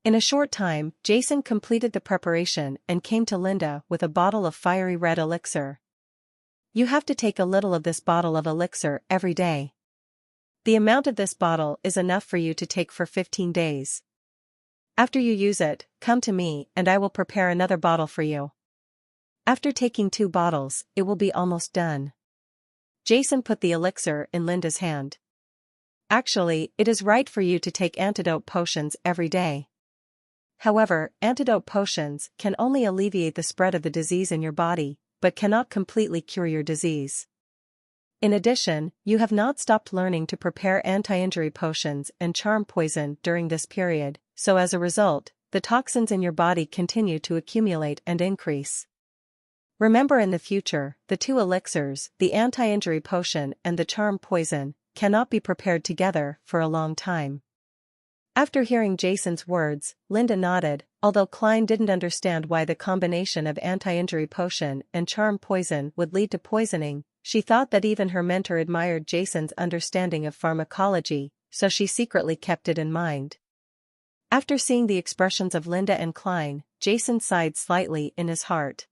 In a short time, Jason completed the preparation and came to Linda with a bottle of fiery red elixir. You have to take a little of this bottle of elixir every day. The amount of this bottle is enough for you to take for 15 days. After you use it, come to me and I will prepare another bottle for you. After taking 2 bottles, it will be almost done. Jason put the elixir in Linda's hand. Actually, it is right for you to take antidote potions every day. However, antidote potions can only alleviate the spread of the disease in your body, but cannot completely cure your disease. In addition, you have not stopped learning to prepare anti-injury potions and charm poison during this period, so as a result, the toxins in your body continue to accumulate and increase. Remember, in the future, the 2 elixirs, the anti-injury potion and the charm poison, cannot be prepared together for a long time. After hearing Jason's words, Linda nodded. Although Klein didn't understand why the combination of anti-injury potion and charm poison would lead to poisoning, she thought that even her mentor admired Jason's understanding of pharmacology, so she secretly kept it in mind. After seeing the expressions of Linda and Klein, Jason sighed slightly in his heart.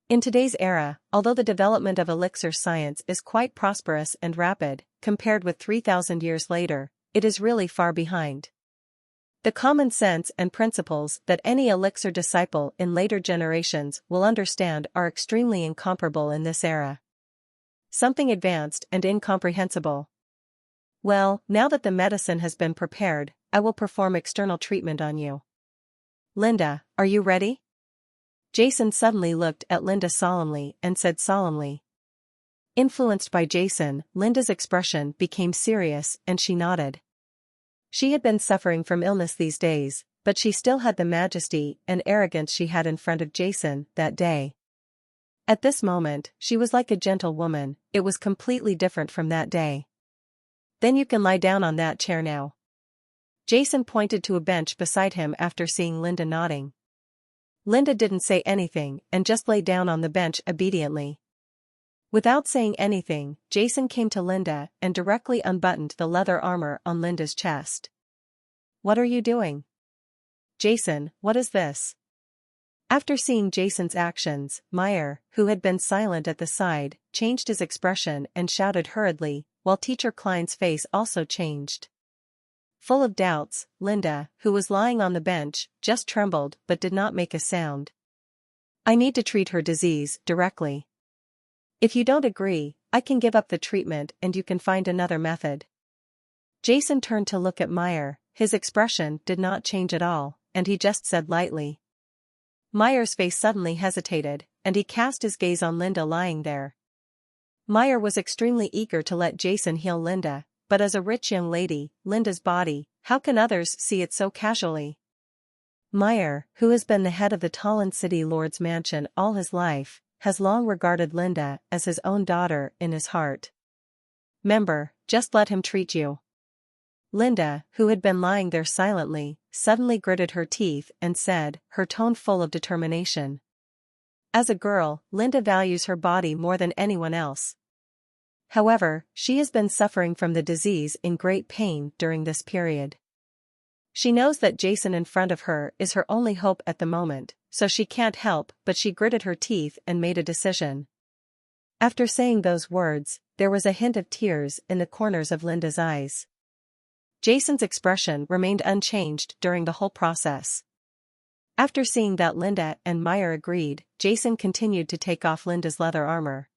In today's era, although the development of elixir science is quite prosperous and rapid, compared with 3,000 years later, it is really far behind. The common sense and principles that any elixir disciple in later generations will understand are extremely incomparable in this era. Something advanced and incomprehensible. Well, now that the medicine has been prepared, I will perform external treatment on you. Linda, are you ready? Jason suddenly looked at Linda solemnly and said solemnly. Influenced by Jason, Linda's expression became serious and she nodded. She had been suffering from illness these days, but she still had the majesty and arrogance she had in front of Jason that day. At this moment, she was like a gentle woman. It was completely different from that day. Then you can lie down on that chair now. Jason pointed to a bench beside him after seeing Linda nodding. Linda didn't say anything and just lay down on the bench obediently. Without saying anything, Jason came to Linda and directly unbuttoned the leather armor on Linda's chest. What are you doing? Jason, what is this? After seeing Jason's actions, Meyer, who had been silent at the side, changed his expression and shouted hurriedly, while Teacher Klein's face also changed. Full of doubts, Linda, who was lying on the bench, just trembled but did not make a sound. I need to treat her disease directly. If you don't agree, I can give up the treatment and you can find another method. Jason turned to look at Meyer. His expression did not change at all, and he just said lightly. Meyer's face suddenly hesitated, and he cast his gaze on Linda lying there. Meyer was extremely eager to let Jason heal Linda, but as a rich young lady, Linda's body, how can others see it so casually? Meyer, who has been the head of the Talon City Lord's mansion all his life, has long regarded Linda as his own daughter in his heart. Member, just let him treat you. Linda, who had been lying there silently, suddenly gritted her teeth and said, her tone full of determination. As a girl, Linda values her body more than anyone else. However, she has been suffering from the disease in great pain during this period. She knows that Jason in front of her is her only hope at the moment, so she can't help but she gritted her teeth and made a decision. After saying those words, there was a hint of tears in the corners of Linda's eyes. Jason's expression remained unchanged during the whole process. After seeing that Linda and Meyer agreed, Jason continued to take off Linda's leather armor.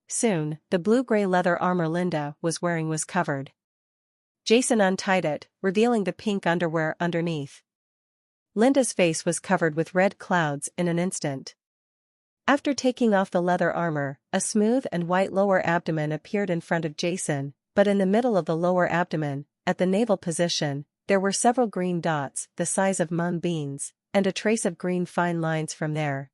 Soon, the blue-gray leather armor Linda was wearing was covered. Jason untied it, revealing the pink underwear underneath. Linda's face was covered with red clouds in an instant. After taking off the leather armor, a smooth and white lower abdomen appeared in front of Jason, but in the middle of the lower abdomen, at the navel position, there were several green dots the size of mung beans, and a trace of green fine lines from there.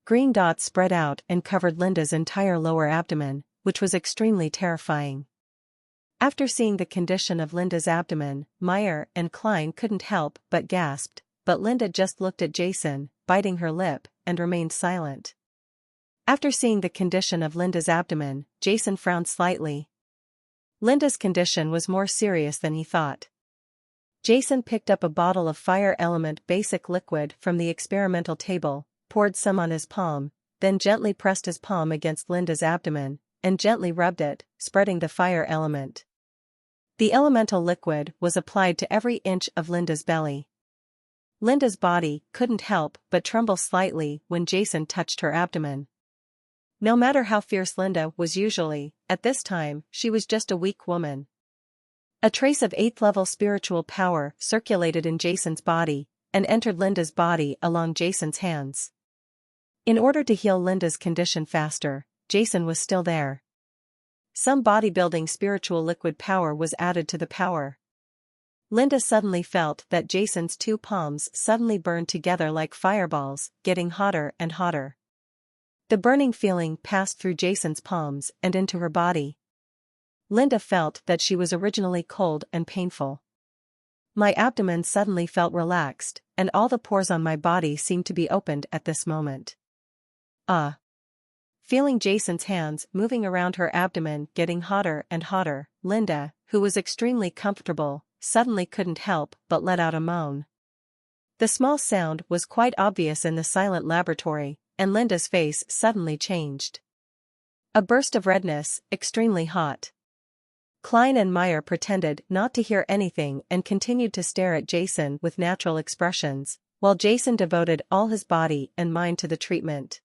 Green dots spread out and covered Linda's entire lower abdomen, which was extremely terrifying. After seeing the condition of Linda's abdomen, Meyer and Klein couldn't help but gasped, but Linda just looked at Jason, biting her lip, and remained silent. After seeing the condition of Linda's abdomen, Jason frowned slightly. Linda's condition was more serious than he thought. Jason picked up a bottle of fire element basic liquid from the experimental table, poured some on his palm, then gently pressed his palm against Linda's abdomen, and gently rubbed it, spreading the fire element. The elemental liquid was applied to every inch of Linda's belly. Linda's body couldn't help but tremble slightly when Jason touched her abdomen. No matter how fierce Linda was usually, at this time, she was just a weak woman. A trace of 8th level spiritual power circulated in Jason's body, and entered Linda's body along Jason's hands. In order to heal Linda's condition faster, Jason was still there. Some bodybuilding spiritual liquid power was added to the power. Linda suddenly felt that Jason's 2 palms suddenly burned together like fireballs, getting hotter and hotter. The burning feeling passed through Jason's palms and into her body. Linda felt that she was originally cold and painful. My abdomen suddenly felt relaxed, and all the pores on my body seemed to be opened at this moment. Feeling Jason's hands moving around her abdomen getting hotter and hotter, Linda, who was extremely comfortable, suddenly couldn't help but let out a moan. The small sound was quite obvious in the silent laboratory, and Linda's face suddenly changed. A burst of redness, extremely hot. Klein and Meyer pretended not to hear anything and continued to stare at Jason with natural expressions, while Jason devoted all his body and mind to the treatment.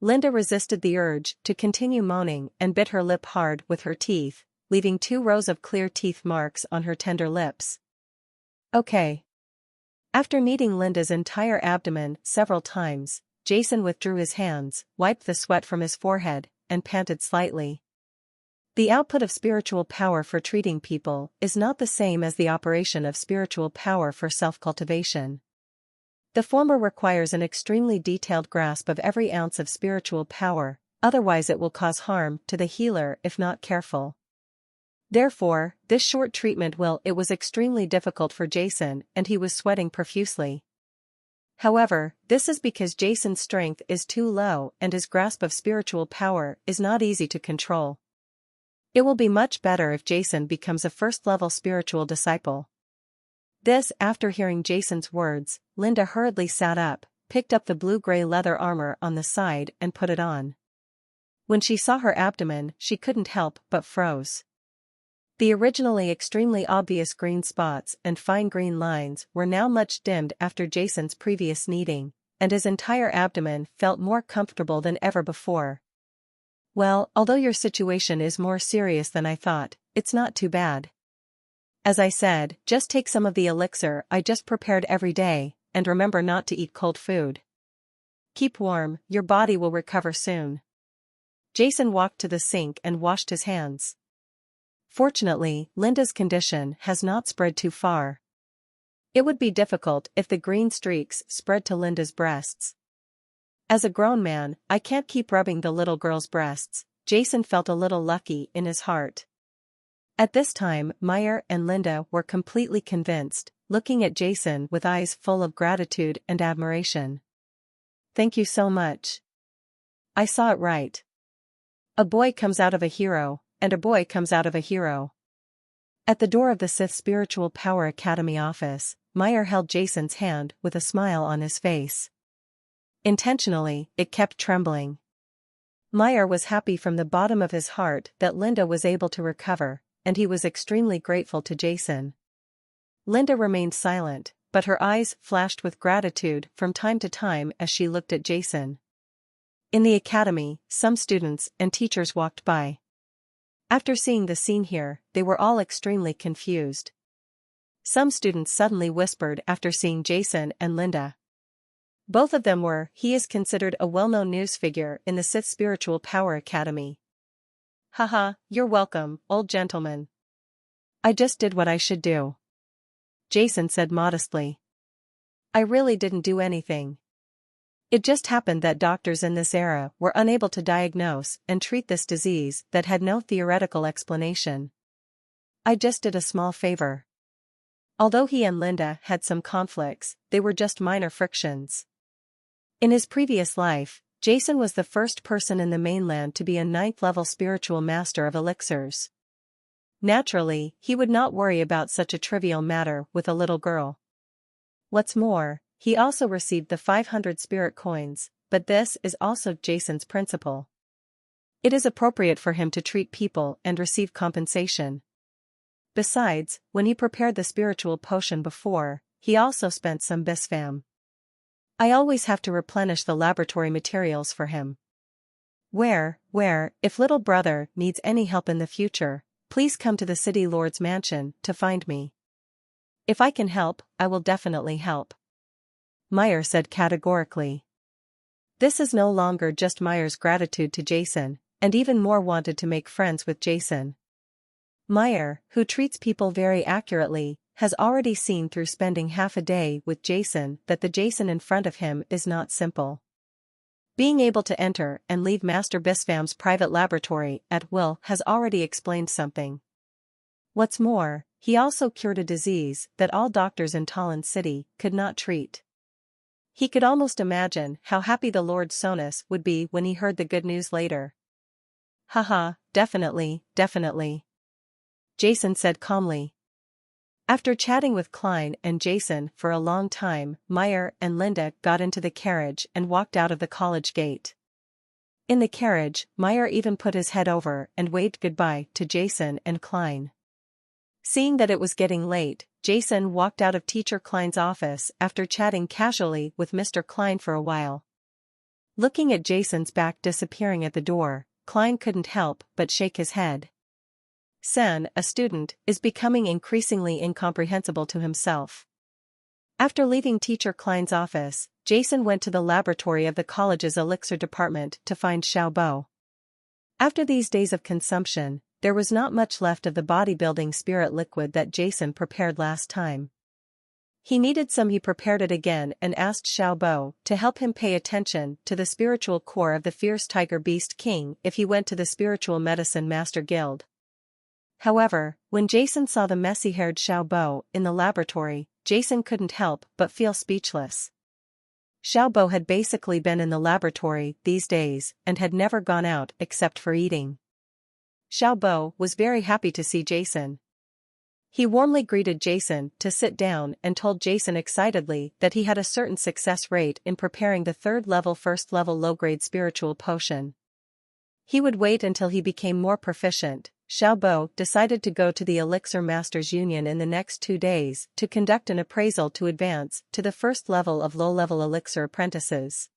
Linda resisted the urge to continue moaning and bit her lip hard with her teeth, leaving 2 rows of clear teeth marks on her tender lips. Okay. After kneading Linda's entire abdomen several times, Jason withdrew his hands, wiped the sweat from his forehead, and panted slightly. The output of spiritual power for treating people is not the same as the operation of spiritual power for self-cultivation. The former requires an extremely detailed grasp of every ounce of spiritual power, otherwise it will cause harm to the healer if not careful. Therefore, this short treatment was extremely difficult for Jason and he was sweating profusely. However, this is because Jason's strength is too low and his grasp of spiritual power is not easy to control. It will be much better if Jason becomes a first-level spiritual disciple. This, after hearing Jason's words, Linda hurriedly sat up, picked up the blue-gray leather armor on the side and put it on. When she saw her abdomen, she couldn't help but froze. The originally extremely obvious green spots and fine green lines were now much dimmed after Jason's previous kneading, and his entire abdomen felt more comfortable than ever before. Well, although your situation is more serious than I thought, it's not too bad. As I said, just take some of the elixir I just prepared every day, and remember not to eat cold food. Keep warm, your body will recover soon. Jason walked to the sink and washed his hands. Fortunately, Linda's condition has not spread too far. It would be difficult if the green streaks spread to Linda's breasts. As a grown man, I can't keep rubbing the little girl's breasts. Jason felt a little lucky in his heart. At this time, Meyer and Linda were completely convinced, looking at Jason with eyes full of gratitude and admiration. Thank you so much. I saw it right. A boy comes out of a hero, and a boy comes out of a hero. At the door of the Sith Spiritual Power Academy office, Meyer held Jason's hand with a smile on his face. Intentionally, it kept trembling. Meyer was happy from the bottom of his heart that Linda was able to recover, and he was extremely grateful to Jason. Linda remained silent, but her eyes flashed with gratitude from time to time as she looked at Jason. In the academy, some students and teachers walked by. After seeing the scene here, they were all extremely confused. Some students suddenly whispered after seeing Jason and Linda. Both of them he is considered a well-known news figure in the Sith Spiritual Power Academy. Haha, you're welcome, old gentleman. I just did what I should do. Jason said modestly. I really didn't do anything. It just happened that doctors in this era were unable to diagnose and treat this disease that had no theoretical explanation. I just did a small favor. Although he and Linda had some conflicts, they were just minor frictions. In his previous life, Jason was the first person in the mainland to be a 9th-level spiritual master of elixirs. Naturally, he would not worry about such a trivial matter with a little girl. What's more, he also received the 500 spirit coins, but this is also Jason's principle. It is appropriate for him to treat people and receive compensation. Besides, when he prepared the spiritual potion before, he also spent some bisfam. I always have to replenish the laboratory materials for him. Where, if little brother needs any help in the future, please come to the city lord's mansion to find me. If I can help, I will definitely help. Meyer said categorically. This is no longer just Meyer's gratitude to Jason, and even more wanted to make friends with Jason. Meyer, who treats people very accurately, has already seen through spending half a day with Jason that the Jason in front of him is not simple. Being able to enter and leave Master Bisfam's private laboratory at will has already explained something. What's more, he also cured a disease that all doctors in Talon City could not treat. He could almost imagine how happy the Lord Sonus would be when he heard the good news later. Haha, definitely. Jason said calmly. After chatting with Klein and Jason for a long time, Meyer and Linda got into the carriage and walked out of the college gate. In the carriage, Meyer even put his head over and waved goodbye to Jason and Klein. Seeing that it was getting late, Jason walked out of Teacher Klein's office after chatting casually with Mr. Klein for a while. Looking at Jason's back disappearing at the door, Klein couldn't help but shake his head. Sen, a student, is becoming increasingly incomprehensible to himself. After leaving Teacher Klein's office, Jason went to the laboratory of the college's elixir department to find Xiaobo. After these days of consumption, there was not much left of the bodybuilding spirit liquid that Jason prepared last time. He needed some. He prepared it again and asked Xiaobo to help him pay attention to the spiritual core of the fierce tiger beast king if he went to the spiritual medicine master guild. However, when Jason saw the messy-haired Xiaobo in the laboratory, Jason couldn't help but feel speechless. Xiaobo had basically been in the laboratory these days and had never gone out except for eating. Xiaobo was very happy to see Jason. He warmly greeted Jason to sit down and told Jason excitedly that he had a certain success rate in preparing the third-level first-level low-grade spiritual potion. He would wait until he became more proficient. Xiaobo decided to go to the Elixir Masters Union in the next 2 days to conduct an appraisal to advance to the first level of low-level elixir apprentices.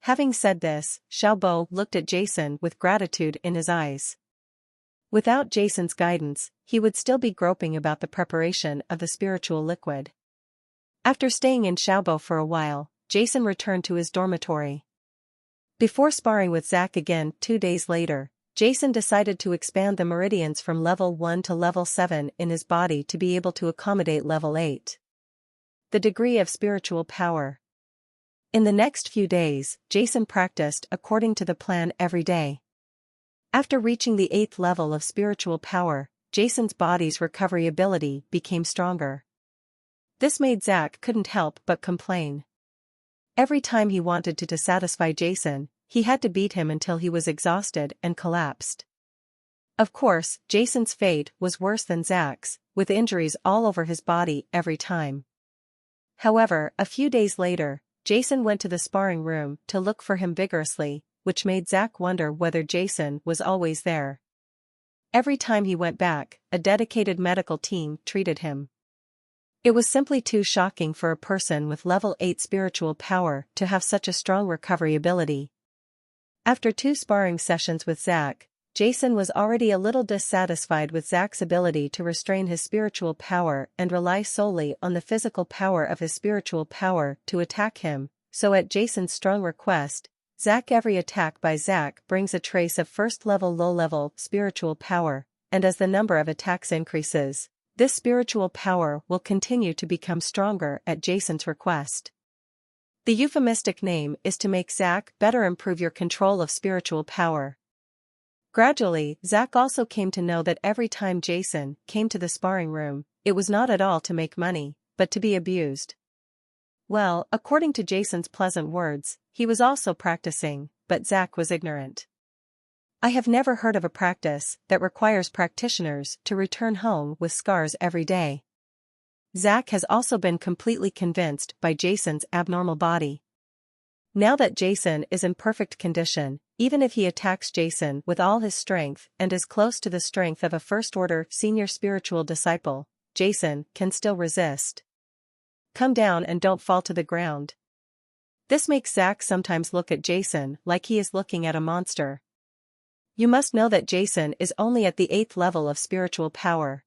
Having said this, Xiaobo looked at Jason with gratitude in his eyes. Without Jason's guidance, he would still be groping about the preparation of the spiritual liquid. After staying in Xiaobo for a while, Jason returned to his dormitory. Before sparring with Zack again 2 days later, Jason decided to expand the meridians from level 1 to level 7 in his body to be able to accommodate level 8. The degree of spiritual power. In the next few days, Jason practiced according to the plan every day. After reaching the 8th level of spiritual power, Jason's body's recovery ability became stronger. This made Zack couldn't help but complain. Every time he wanted to satisfy Jason, he had to beat him until he was exhausted and collapsed. Of course, Jason's fate was worse than Zack's, with injuries all over his body every time. However, a few days later, Jason went to the sparring room to look for him vigorously, which made Zack wonder whether Jason was always there. Every time he went back, a dedicated medical team treated him. It was simply too shocking for a person with level 8 spiritual power to have such a strong recovery ability. After 2 sparring sessions with Zack, Jason was already a little dissatisfied with Zack's ability to restrain his spiritual power and rely solely on the physical power of his spiritual power to attack him, so at Jason's strong request, every attack by Zack brings a trace of first-level low-level spiritual power, and as the number of attacks increases, this spiritual power will continue to become stronger at Jason's request. The euphemistic name is to make Zack better improve your control of spiritual power. Gradually, Zack also came to know that every time Jason came to the sparring room, it was not at all to make money, but to be abused. Well, according to Jason's pleasant words, he was also practicing, but Zack was ignorant. I have never heard of a practice that requires practitioners to return home with scars every day. Zack has also been completely convinced by Jason's abnormal body. Now that Jason is in perfect condition, even if he attacks Jason with all his strength and is close to the strength of a first-order senior spiritual disciple, Jason can still resist. Come down and don't fall to the ground. This makes Zack sometimes look at Jason like he is looking at a monster. You must know that Jason is only at the 8th level of spiritual power.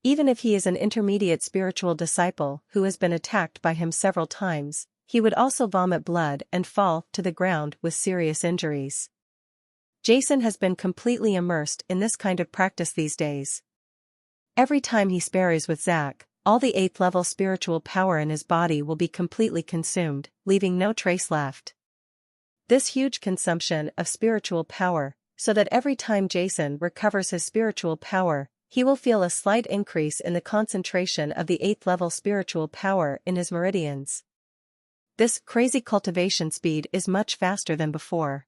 Even if he is an intermediate spiritual disciple who has been attacked by him several times, he would also vomit blood and fall to the ground with serious injuries. Jason has been completely immersed in this kind of practice these days. Every time he sparries with Zack, all the 8th level spiritual power in his body will be completely consumed, leaving no trace left. This huge consumption of spiritual power, so that every time Jason recovers his spiritual power, he will feel a slight increase in the concentration of the 8th level spiritual power in his meridians. This crazy cultivation speed is much faster than before.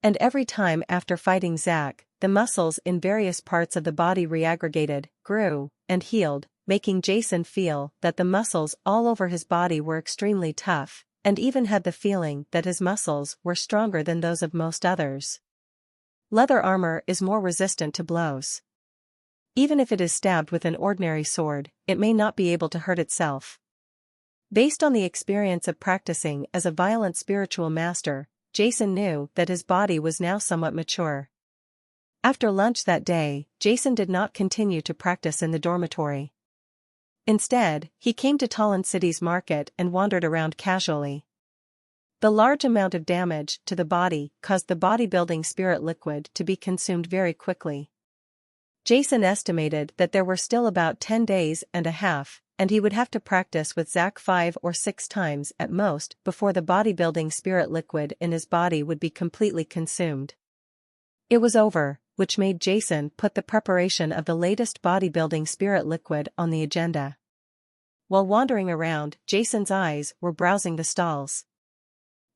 And every time after fighting Zack, the muscles in various parts of the body reaggregated, grew, and healed, making Jason feel that the muscles all over his body were extremely tough, and even had the feeling that his muscles were stronger than those of most others. Leather armor is more resistant to blows. Even if it is stabbed with an ordinary sword, it may not be able to hurt itself. Based on the experience of practicing as a violent spiritual master, Jason knew that his body was now somewhat mature. After lunch that day, Jason did not continue to practice in the dormitory. Instead, he came to Talon City's market and wandered around casually. The large amount of damage to the body caused the bodybuilding spirit liquid to be consumed very quickly. Jason estimated that there were still about 10 days and a half, and he would have to practice with Zack 5 or 6 times at most before the bodybuilding spirit liquid in his body would be completely consumed. It was over, which made Jason put the preparation of the latest bodybuilding spirit liquid on the agenda. While wandering around, Jason's eyes were browsing the stalls.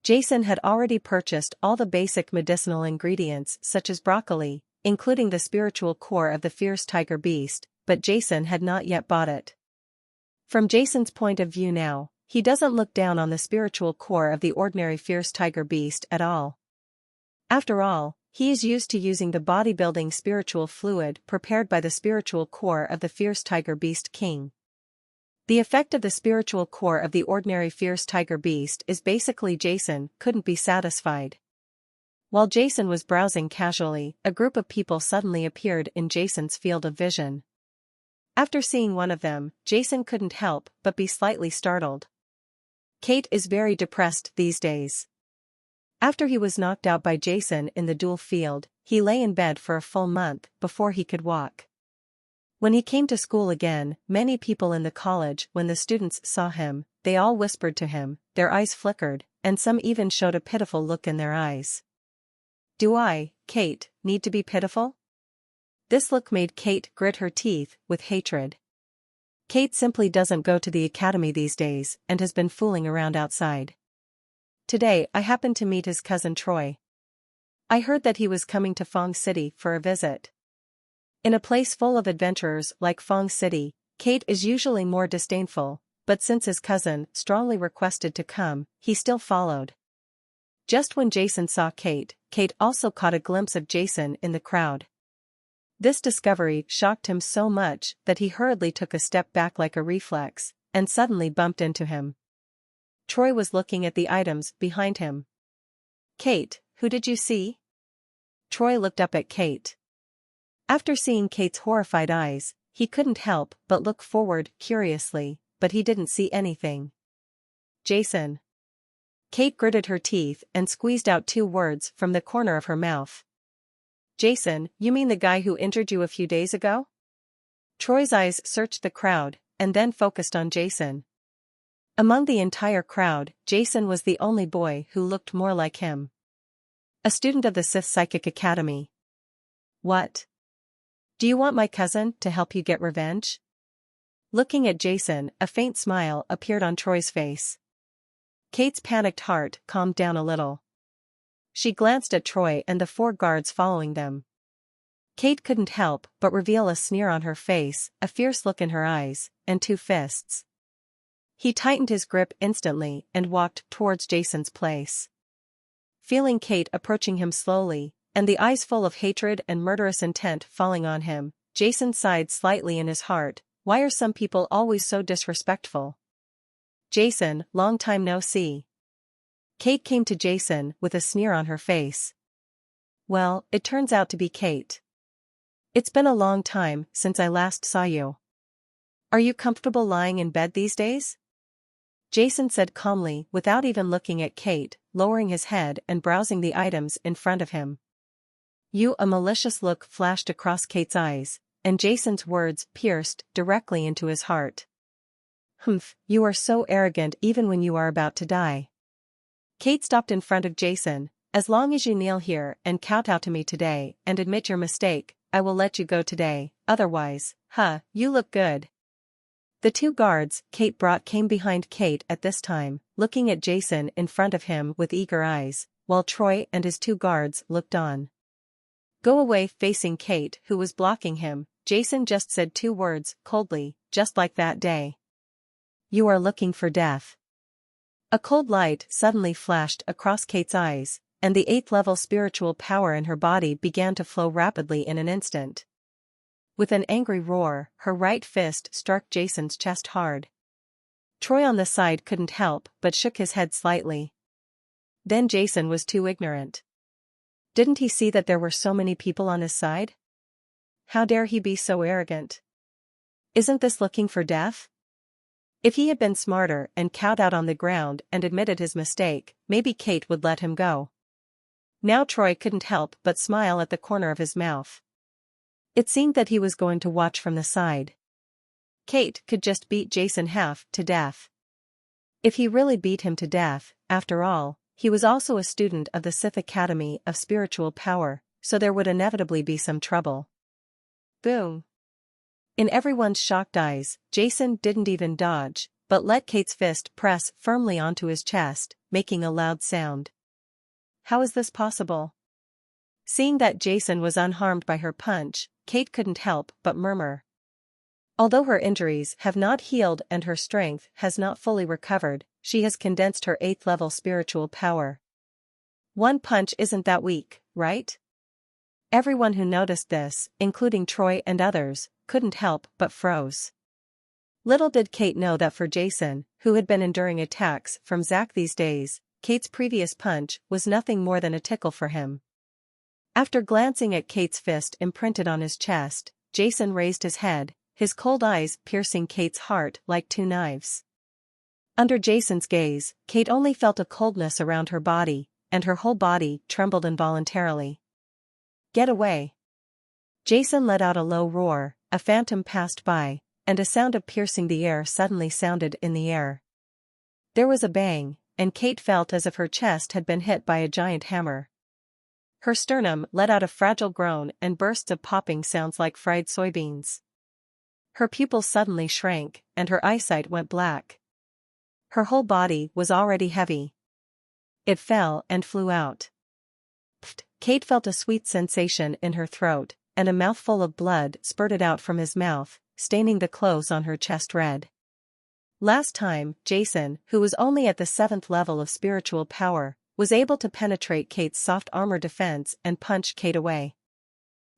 Jason had already purchased all the basic medicinal ingredients such as broccoli, including the spiritual core of the fierce tiger beast, but Jason had not yet bought it. From Jason's point of view now, he doesn't look down on the spiritual core of the ordinary fierce tiger beast at all. After all, he is used to using the bodybuilding spiritual fluid prepared by the spiritual core of the fierce tiger beast king. The effect of the spiritual core of the ordinary fierce tiger beast is basically Jason couldn't be satisfied. While Jason was browsing casually, a group of people suddenly appeared in Jason's field of vision. After seeing one of them, Jason couldn't help but be slightly startled. Kate is very depressed these days. After he was knocked out by Jason in the duel field, he lay in bed for a full month before he could walk. When he came to school again, many people in the college, when the students saw him, they all whispered to him, their eyes flickered, and some even showed a pitiful look in their eyes. Do I, Kate, need to be pitiful? This look made Kate grit her teeth with hatred. Kate simply doesn't go to the academy these days and has been fooling around outside. Today I happened to meet his cousin Troy. I heard that he was coming to Fong City for a visit. In a place full of adventurers like Fong City, Kate is usually more disdainful, but since his cousin strongly requested to come, he still followed. Just when Jason saw Kate, Kate also caught a glimpse of Jason in the crowd. This discovery shocked him so much that he hurriedly took a step back like a reflex, and suddenly bumped into him. Troy was looking at the items behind him. Kate, who did you see? Troy looked up at Kate. After seeing Kate's horrified eyes, he couldn't help but look forward curiously, but he didn't see anything. Jason. Kate gritted her teeth and squeezed out 2 words from the corner of her mouth. Jason, you mean the guy who injured you a few days ago? Troy's eyes searched the crowd, and then focused on Jason. Among the entire crowd, Jason was the only boy who looked more like him. A student of the Sith Psychic Academy. What? Do you want my cousin to help you get revenge? Looking at Jason, a faint smile appeared on Troy's face. Kate's panicked heart calmed down a little. She glanced at Troy and the 4 guards following them. Kate couldn't help but reveal a sneer on her face, a fierce look in her eyes, and 2 fists. He tightened his grip instantly and walked towards Jason's place. Feeling Kate approaching him slowly, and the eyes full of hatred and murderous intent falling on him, Jason sighed slightly in his heart. Why are some people always so disrespectful? Jason, long time no see. Kate came to Jason with a sneer on her face. Well, it turns out to be Kate. It's been a long time since I last saw you. Are you comfortable lying in bed these days? Jason said calmly without even looking at Kate, lowering his head and browsing the items in front of him. A malicious look flashed across Kate's eyes, and Jason's words pierced directly into his heart. Humph, you are so arrogant even when you are about to die. Kate stopped in front of Jason. As long as you kneel here and kowtow to me today and admit your mistake, I will let you go today, otherwise, you look good. The 2 guards Kate brought came behind Kate at this time, looking at Jason in front of him with eager eyes, while Troy and his 2 guards looked on. Go away. Facing Kate, who was blocking him, Jason just said 2 words, coldly, just like that day. You are looking for death. A cold light suddenly flashed across Kate's eyes, and the 8th-level spiritual power in her body began to flow rapidly in an instant. With an angry roar, her right fist struck Jason's chest hard. Troy on the side couldn't help but shook his head slightly. Then Jason was too ignorant. Didn't he see that there were so many people on his side? How dare he be so arrogant? Isn't this looking for death? If he had been smarter and kowtowed on the ground and admitted his mistake, maybe Kate would let him go. Now Troy couldn't help but smile at the corner of his mouth. It seemed that he was going to watch from the side. Kate could just beat Jason half to death. If he really beat him to death, after all, he was also a student of the Sith Academy of Spiritual Power, so there would inevitably be some trouble. Boom! In everyone's shocked eyes, Jason didn't even dodge, but let Kate's fist press firmly onto his chest, making a loud sound. How is this possible? Seeing that Jason was unharmed by her punch, Kate couldn't help but murmur. Although her injuries have not healed and her strength has not fully recovered, she has condensed her 8th-level spiritual power. 1 punch isn't that weak, right? Everyone who noticed this, including Troy and others, couldn't help but froze. Little did Kate know that for Jason, who had been enduring attacks from Zack these days, Kate's previous punch was nothing more than a tickle for him. After glancing at Kate's fist imprinted on his chest, Jason raised his head, his cold eyes piercing Kate's heart like 2 knives. Under Jason's gaze, Kate only felt a coldness around her body, and her whole body trembled involuntarily. Get away! Jason let out a low roar, a phantom passed by, and a sound of piercing the air suddenly sounded in the air. There was a bang, and Kate felt as if her chest had been hit by a giant hammer. Her sternum let out a fragile groan and bursts of popping sounds like fried soybeans. Her pupils suddenly shrank, and her eyesight went black. Her whole body was already heavy. It fell and flew out. Pfft! Kate felt a sweet sensation in her throat, and a mouthful of blood spurted out from his mouth, staining the clothes on her chest red. Last time, Jason, who was only at the 7th level of spiritual power, was able to penetrate Kate's soft armor defense and punch Kate away.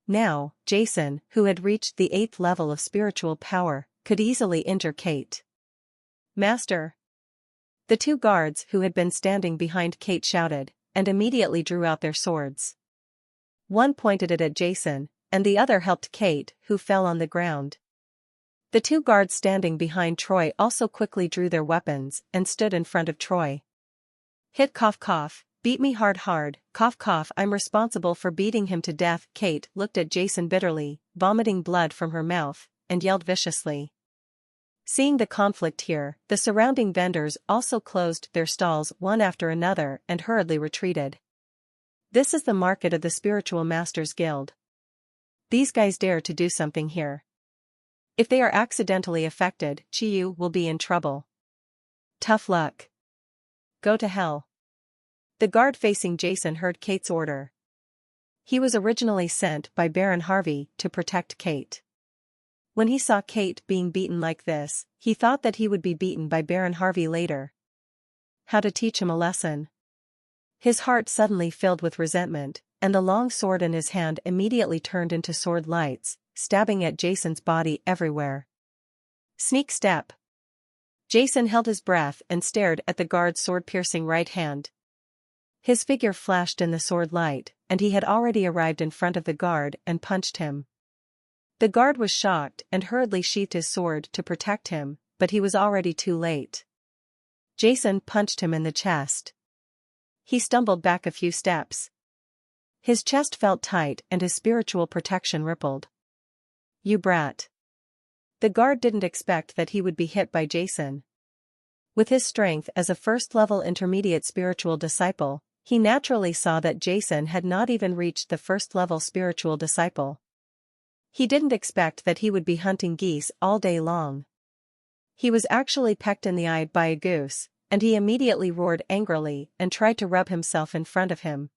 Now, Jason, who had reached the 8th level of spiritual power, could easily injure Kate. Master! The 2 guards who had been standing behind Kate shouted, and immediately drew out their swords. One pointed it at Jason, and the other helped Kate, who fell on the ground. The 2 guards standing behind Troy also quickly drew their weapons and stood in front of Troy. Hit cough cough, beat me hard cough cough, I'm responsible for beating him to death. Kate looked at Jason bitterly, vomiting blood from her mouth, and yelled viciously. Seeing the conflict here, the surrounding vendors also closed their stalls one after another and hurriedly retreated. This is the market of the Spiritual Masters Guild. These guys dare to do something here. If they are accidentally affected, Chiyu will be in trouble. Tough luck. Go to hell. The guard facing Jason heard Kate's order. He was originally sent by Baron Harvey to protect Kate. When he saw Kate being beaten like this, he thought that he would be beaten by Baron Harvey later. How to teach him a lesson? His heart suddenly filled with resentment, and the long sword in his hand immediately turned into sword lights, stabbing at Jason's body everywhere. Sneak step. Jason held his breath and stared at the guard's sword-piercing right hand. His figure flashed in the sword light, and he had already arrived in front of the guard and punched him. The guard was shocked and hurriedly sheathed his sword to protect him, but he was already too late. Jason punched him in the chest. He stumbled back a few steps. His chest felt tight and his spiritual protection rippled. You brat. The guard didn't expect that he would be hit by Jason. With his strength as a first-level intermediate spiritual disciple, he naturally saw that Jason had not even reached the first-level spiritual disciple. He didn't expect that he would be hunting geese all day long. He was actually pecked in the eye by a goose, and he immediately roared angrily and tried to rub himself in front of him.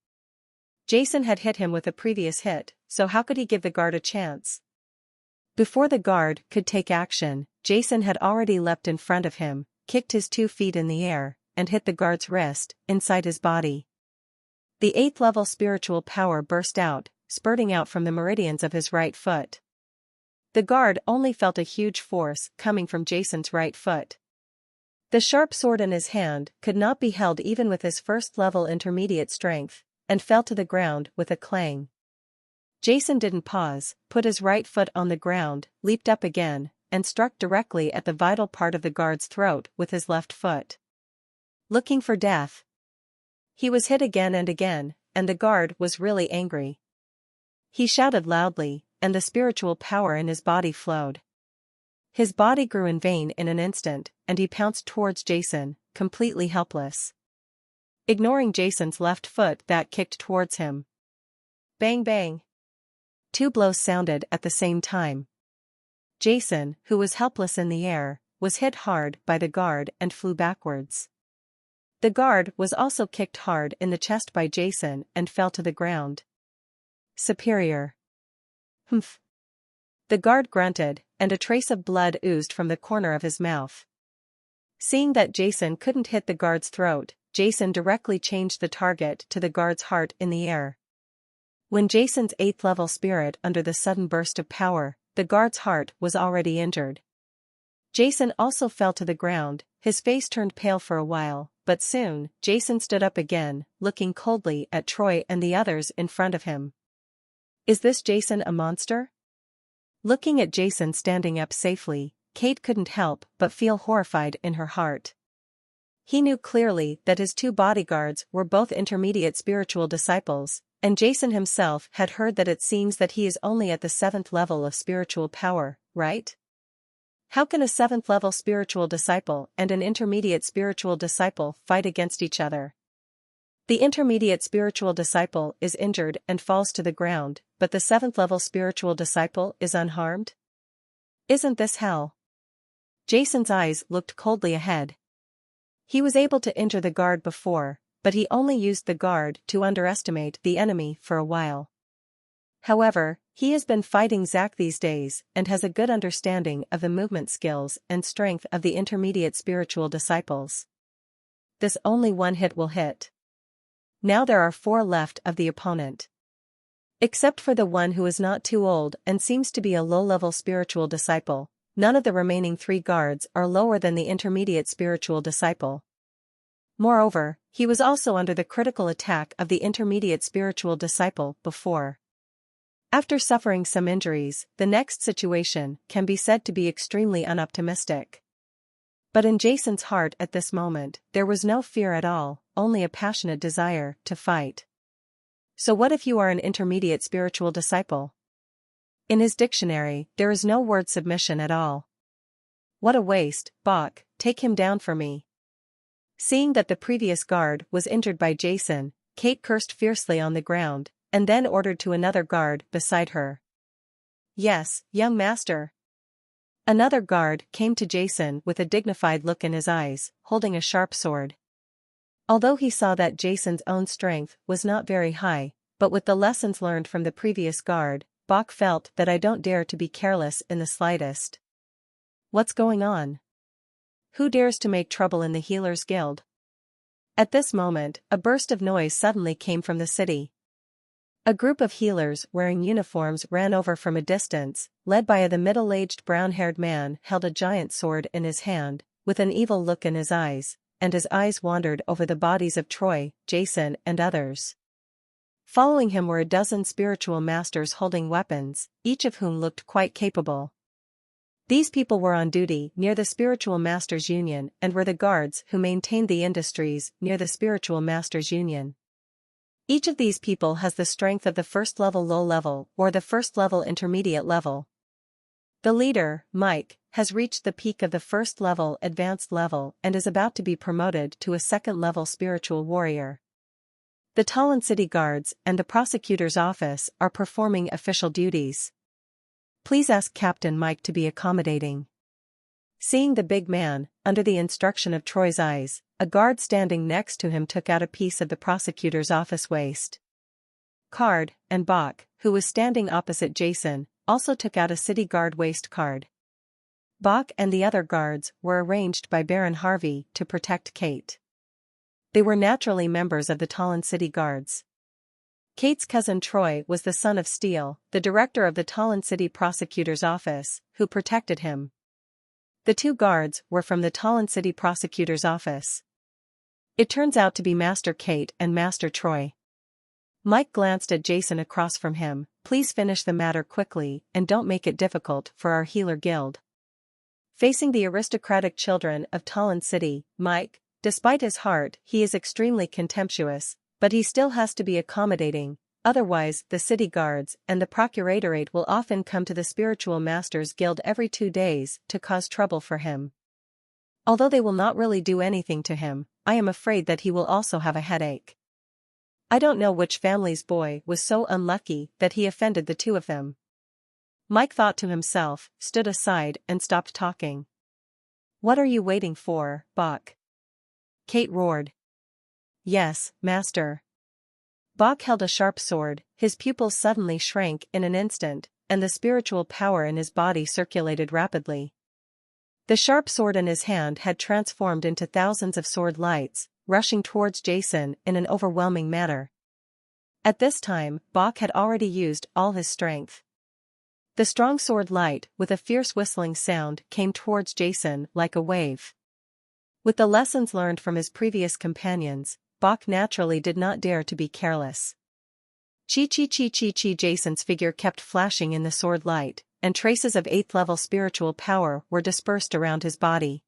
Jason had hit him with a previous hit, so how could he give the guard a chance? Before the guard could take action, Jason had already leapt in front of him, kicked his 2 feet in the air, and hit the guard's wrist, inside his body. The 8th level spiritual power burst out, spurting out from the meridians of his right foot. The guard only felt a huge force coming from Jason's right foot. The sharp sword in his hand could not be held even with his first-level intermediate strength, and fell to the ground with a clang. Jason didn't pause, put his right foot on the ground, leaped up again, and struck directly at the vital part of the guard's throat with his left foot. Looking for death. He was hit again and again, and the guard was really angry. He shouted loudly, and the spiritual power in his body flowed. His body grew in vain in an instant, and he pounced towards Jason, completely helpless. Ignoring Jason's left foot that kicked towards him. Bang bang. 2 blows sounded at the same time. Jason, who was helpless in the air, was hit hard by the guard and flew backwards. The guard was also kicked hard in the chest by Jason and fell to the ground. Superior. Humph. The guard grunted, and a trace of blood oozed from the corner of his mouth. Seeing that Jason couldn't hit the guard's throat, Jason directly changed the target to the guard's heart in the air. When Jason's 8th level spirit under the sudden burst of power, the guard's heart was already injured. Jason also fell to the ground, his face turned pale for a while, but soon, Jason stood up again, looking coldly at Troy and the others in front of him. Is this Jason a monster? Looking at Jason standing up safely, Kate couldn't help but feel horrified in her heart. He knew clearly that his 2 bodyguards were both intermediate spiritual disciples, and Jason himself had heard that it seems that he is only at the 7th level of spiritual power, right? How can a 7th level spiritual disciple and an intermediate spiritual disciple fight against each other? The intermediate spiritual disciple is injured and falls to the ground, but the 7th level spiritual disciple is unharmed? Isn't this hell? Jason's eyes looked coldly ahead. He was able to injure the guard before, but he only used the guard to underestimate the enemy for a while. However, he has been fighting Zack these days and has a good understanding of the movement skills and strength of the intermediate spiritual disciples. This only one hit will hit. Now there are 4 left of the opponent. Except for the one who is not too old and seems to be a low-level spiritual disciple, none of the remaining 3 guards are lower than the intermediate spiritual disciple. Moreover, he was also under the critical attack of the intermediate spiritual disciple before. After suffering some injuries, the next situation can be said to be extremely unoptimistic. But in Jason's heart at this moment, there was no fear at all, only a passionate desire to fight. So what if you are an intermediate spiritual disciple? In his dictionary, there is no word submission at all. What a waste, Bach, take him down for me. Seeing that the previous guard was injured by Jason, Kate cursed fiercely on the ground, and then ordered to another guard beside her. Yes, young master. Another guard came to Jason with a dignified look in his eyes, holding a sharp sword. Although he saw that Jason's own strength was not very high, but with the lessons learned from the previous guard, Bach felt that I don't dare to be careless in the slightest. What's going on? Who dares to make trouble in the Healers Guild? At this moment, a burst of noise suddenly came from the city. A group of healers wearing uniforms ran over from a distance, led by the middle-aged brown-haired man held a giant sword in his hand, with an evil look in his eyes, and his eyes wandered over the bodies of Troy, Jason and others. Following him were a dozen spiritual masters holding weapons, each of whom looked quite capable. These people were on duty near the Spiritual Masters Union and were the guards who maintained the industries near the Spiritual Masters Union. Each of these people has the strength of the first level low level or the first level intermediate level. The leader, Mike, has reached the peak of the first level advanced level and is about to be promoted to a second level spiritual warrior. The Talon City Guards and the prosecutor's office are performing official duties. Please ask Captain Mike to be accommodating. Seeing the big man, under the instruction of Troy's eyes, a guard standing next to him took out a piece of the prosecutor's office waist card, and Bach, who was standing opposite Jason, also took out a city guard waist card. Bach and the other guards were arranged by Baron Harvey to protect Kate. They were naturally members of the Talon City Guards. Kate's cousin Troy was the son of Steele, the director of the Talon City Prosecutor's Office, who protected him. The two guards were from the Talon City Prosecutor's Office. It turns out to be Master Kate and Master Troy. Mike glanced at Jason across from him. Please finish the matter quickly and don't make it difficult for our healer guild. Facing the aristocratic children of Talon City, Mike, despite his heart, he is extremely contemptuous, but he still has to be accommodating, otherwise the city guards and the procuratorate will often come to the Spiritual Masters Guild every 2 days to cause trouble for him. Although they will not really do anything to him, I am afraid that he will also have a headache. I don't know which family's boy was so unlucky that he offended the two of them. Mike thought to himself, stood aside and stopped talking. What are you waiting for, Bach? Kate roared. Yes, master. Bach held a sharp sword, his pupils suddenly shrank in an instant, and the spiritual power in his body circulated rapidly. The sharp sword in his hand had transformed into thousands of sword lights, rushing towards Jason in an overwhelming manner. At this time, Bach had already used all his strength. The strong sword light, with a fierce whistling sound, came towards Jason like a wave. With the lessons learned from his companions, Bach naturally did not dare to be careless. Chi, Jason's figure kept flashing in the sword light, and traces of 8th level spiritual power were dispersed around his body.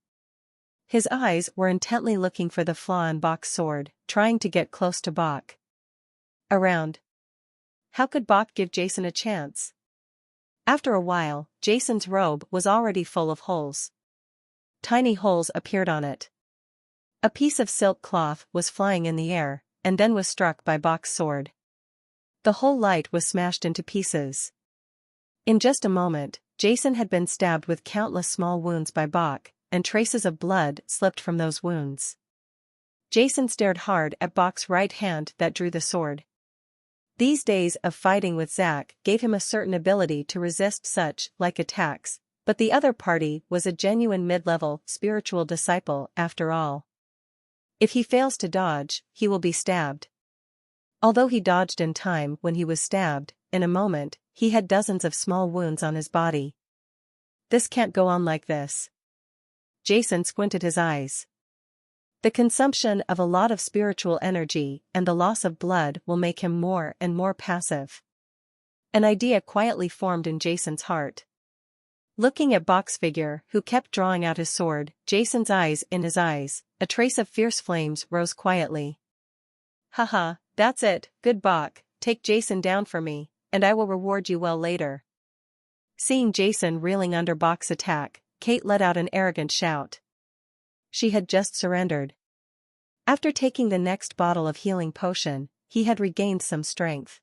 His eyes were intently looking for the flaw in Bach's sword, trying to get close to Bach. Around. How could Bach give Jason a chance? After a while, Jason's robe was already full of holes. Tiny holes appeared on it. A piece of silk cloth was flying in the air, and then was struck by Bach's sword. The whole light was smashed into pieces. In just a moment, Jason had been stabbed with countless small wounds by Bach, and traces of blood slipped from those wounds. Jason stared hard at Bach's right hand that drew the sword. These days of fighting with Zack gave him a certain ability to resist such-like attacks, but the other party was a genuine mid-level spiritual disciple after all. If he fails to dodge, he will be stabbed. Although he dodged in time when he was stabbed, in a moment, he had dozens of small wounds on his body. This can't go on like this. Jason squinted his eyes. The consumption of a lot of spiritual energy and the loss of blood will make him more and more passive. An idea quietly formed in Jason's heart. Looking at Bach's figure, who kept drawing out his sword, Jason's eyes in his eyes, a trace of fierce flames rose quietly. Haha, that's it, good Bach, take Jason down for me, and I will reward you well later. Seeing Jason reeling under Bach's attack, Kate let out an arrogant shout. She had just surrendered. After taking the next bottle of healing potion, he had regained some strength.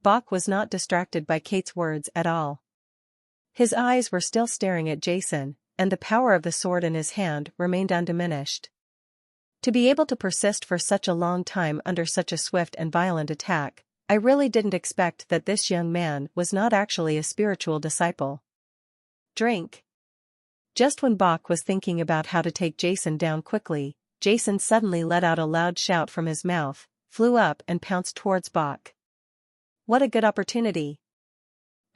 Bach was not distracted by Kate's words at all. His eyes were still staring at Jason, and the power of the sword in his hand remained undiminished. To be able to persist for such a long time under such a swift and violent attack, I really didn't expect that this young man was not actually a spiritual disciple. Drink. Just when Bach was thinking about how to take Jason down quickly, Jason suddenly let out a loud shout from his mouth, flew up and pounced towards Bach. What a good opportunity!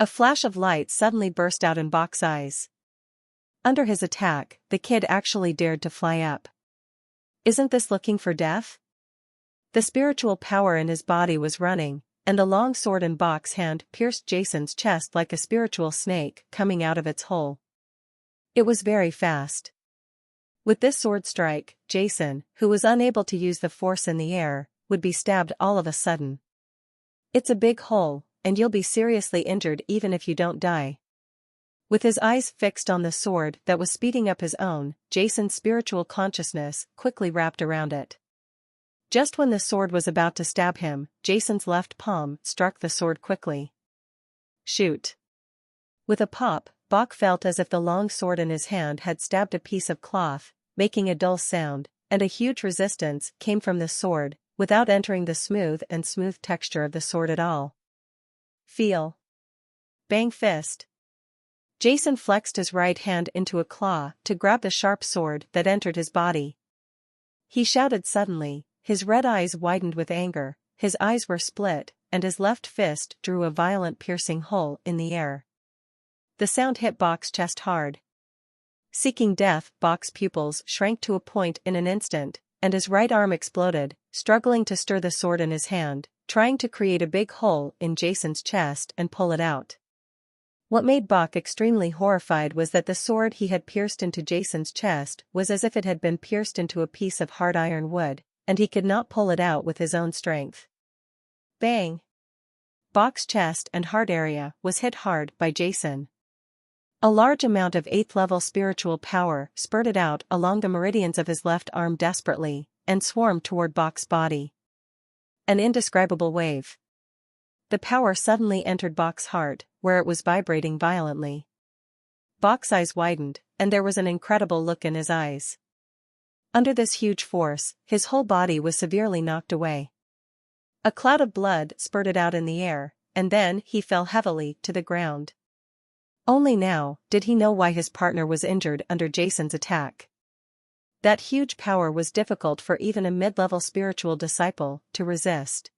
A flash of light suddenly burst out in Bach's eyes. Under his attack, the kid actually dared to fly up. Isn't this looking for death? The spiritual power in his body was running, and the long sword in Bach's hand pierced Jason's chest like a spiritual snake coming out of its hole. It was very fast. With this sword strike, Jason, who was unable to use the force in the air, would be stabbed all of a sudden. It's a big hole, and you'll be seriously injured even if you don't die. With his eyes fixed on the sword that was speeding up his own, Jason's spiritual consciousness quickly wrapped around it. Just when the sword was about to stab him, Jason's left palm struck the sword quickly. Shoot! With a pop, Bach felt as if the long sword in his hand had stabbed a piece of cloth, making a dull sound, and a huge resistance came from the sword, without entering the smooth texture of the sword at all. Feel. Bang fist. Jason flexed his right hand into a claw to grab the sharp sword that entered his body. He shouted suddenly, his red eyes widened with anger, his eyes were split, and his left fist drew a violent piercing hole in the air. The sound hit Bach's chest hard. Seeking death, Bach's pupils shrank to a point in an instant, and his right arm exploded, struggling to stir the sword in his hand, trying to create a big hole in Jason's chest and pull it out. What made Bach extremely horrified was that the sword he had pierced into Jason's chest was as if it had been pierced into a piece of hard iron wood, and he could not pull it out with his own strength. Bang! Bach's chest and heart area was hit hard by Jason. A large amount of 8th-level spiritual power spurted out along the meridians of his left arm desperately, and swarmed toward Bach's body. An indescribable wave. The power suddenly entered Bach's heart, where it was vibrating violently. Bach's eyes widened, and there was an incredible look in his eyes. Under this huge force, his whole body was severely knocked away. A cloud of blood spurted out in the air, and then he fell heavily to the ground. Only now did he know why his partner was injured under Jason's attack. That huge power was difficult for even a mid-level spiritual disciple to resist.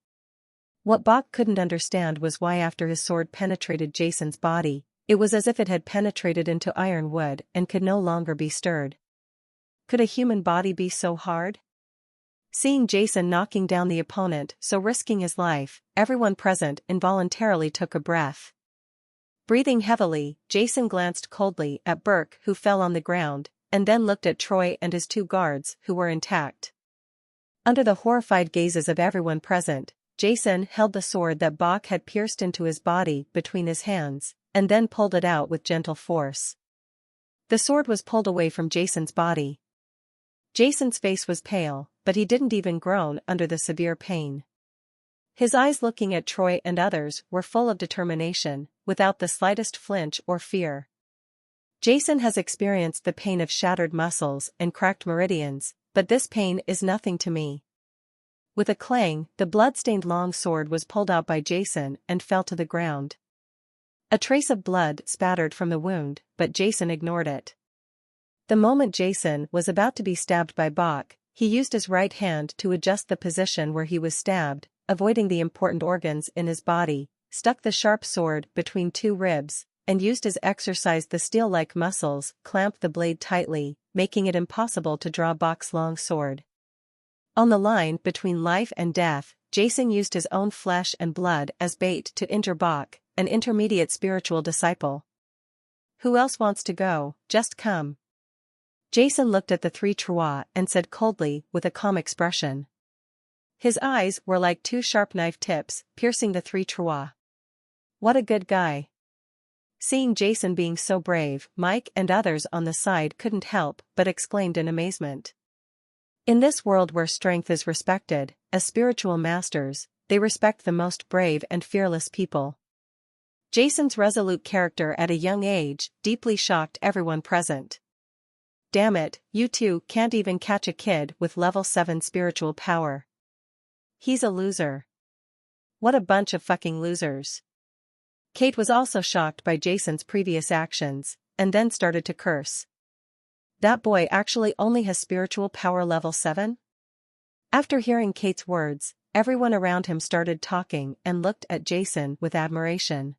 What Bach couldn't understand was why after his sword penetrated Jason's body, it was as if it had penetrated into iron wood and could no longer be stirred. Could a human body be so hard? Seeing Jason knocking down the opponent, so risking his life, everyone present involuntarily took a breath. Breathing heavily, Jason glanced coldly at Burke, who fell on the ground, and then looked at Troy and his 2 guards, who were intact. Under the horrified gazes of everyone present, Jason held the sword that Bach had pierced into his body between his hands, and then pulled it out with gentle force. The sword was pulled away from Jason's body. Jason's face was pale, but he didn't even groan under the severe pain. His eyes looking at Troy and others were full of determination, without the slightest flinch or fear. Jason has experienced the pain of shattered muscles and cracked meridians, but this pain is nothing to me. With a clang, the blood-stained long sword was pulled out by Jason and fell to the ground. A trace of blood spattered from the wound, but Jason ignored it. The moment Jason was about to be stabbed by Bach, he used his right hand to adjust the position where he was stabbed, avoiding the important organs in his body, stuck the sharp sword between 2 ribs, and used his exercise the steel-like muscles, clamped the blade tightly, making it impossible to draw Bach's long sword. On the line between life and death, Jason used his own flesh and blood as bait to injure Bach, an intermediate spiritual disciple. Who else wants to go? Just come. Jason looked at the 3 Trois and said coldly with a calm expression. His eyes were like 2 sharp knife tips, piercing the 3 Trois. What a good guy. Seeing Jason being so brave, Mike and others on the side couldn't help but exclaimed in amazement. In this world where strength is respected, as spiritual masters, they respect the most brave and fearless people. Jason's resolute character at a young age deeply shocked everyone present. Damn it, you two can't even catch a kid with level 7 spiritual power. He's a loser. What a bunch of fucking losers. Kate was also shocked by Jason's previous actions, and then started to curse. That boy actually only has spiritual power level 7? After hearing Kate's words, everyone around him started talking and looked at Jason with admiration.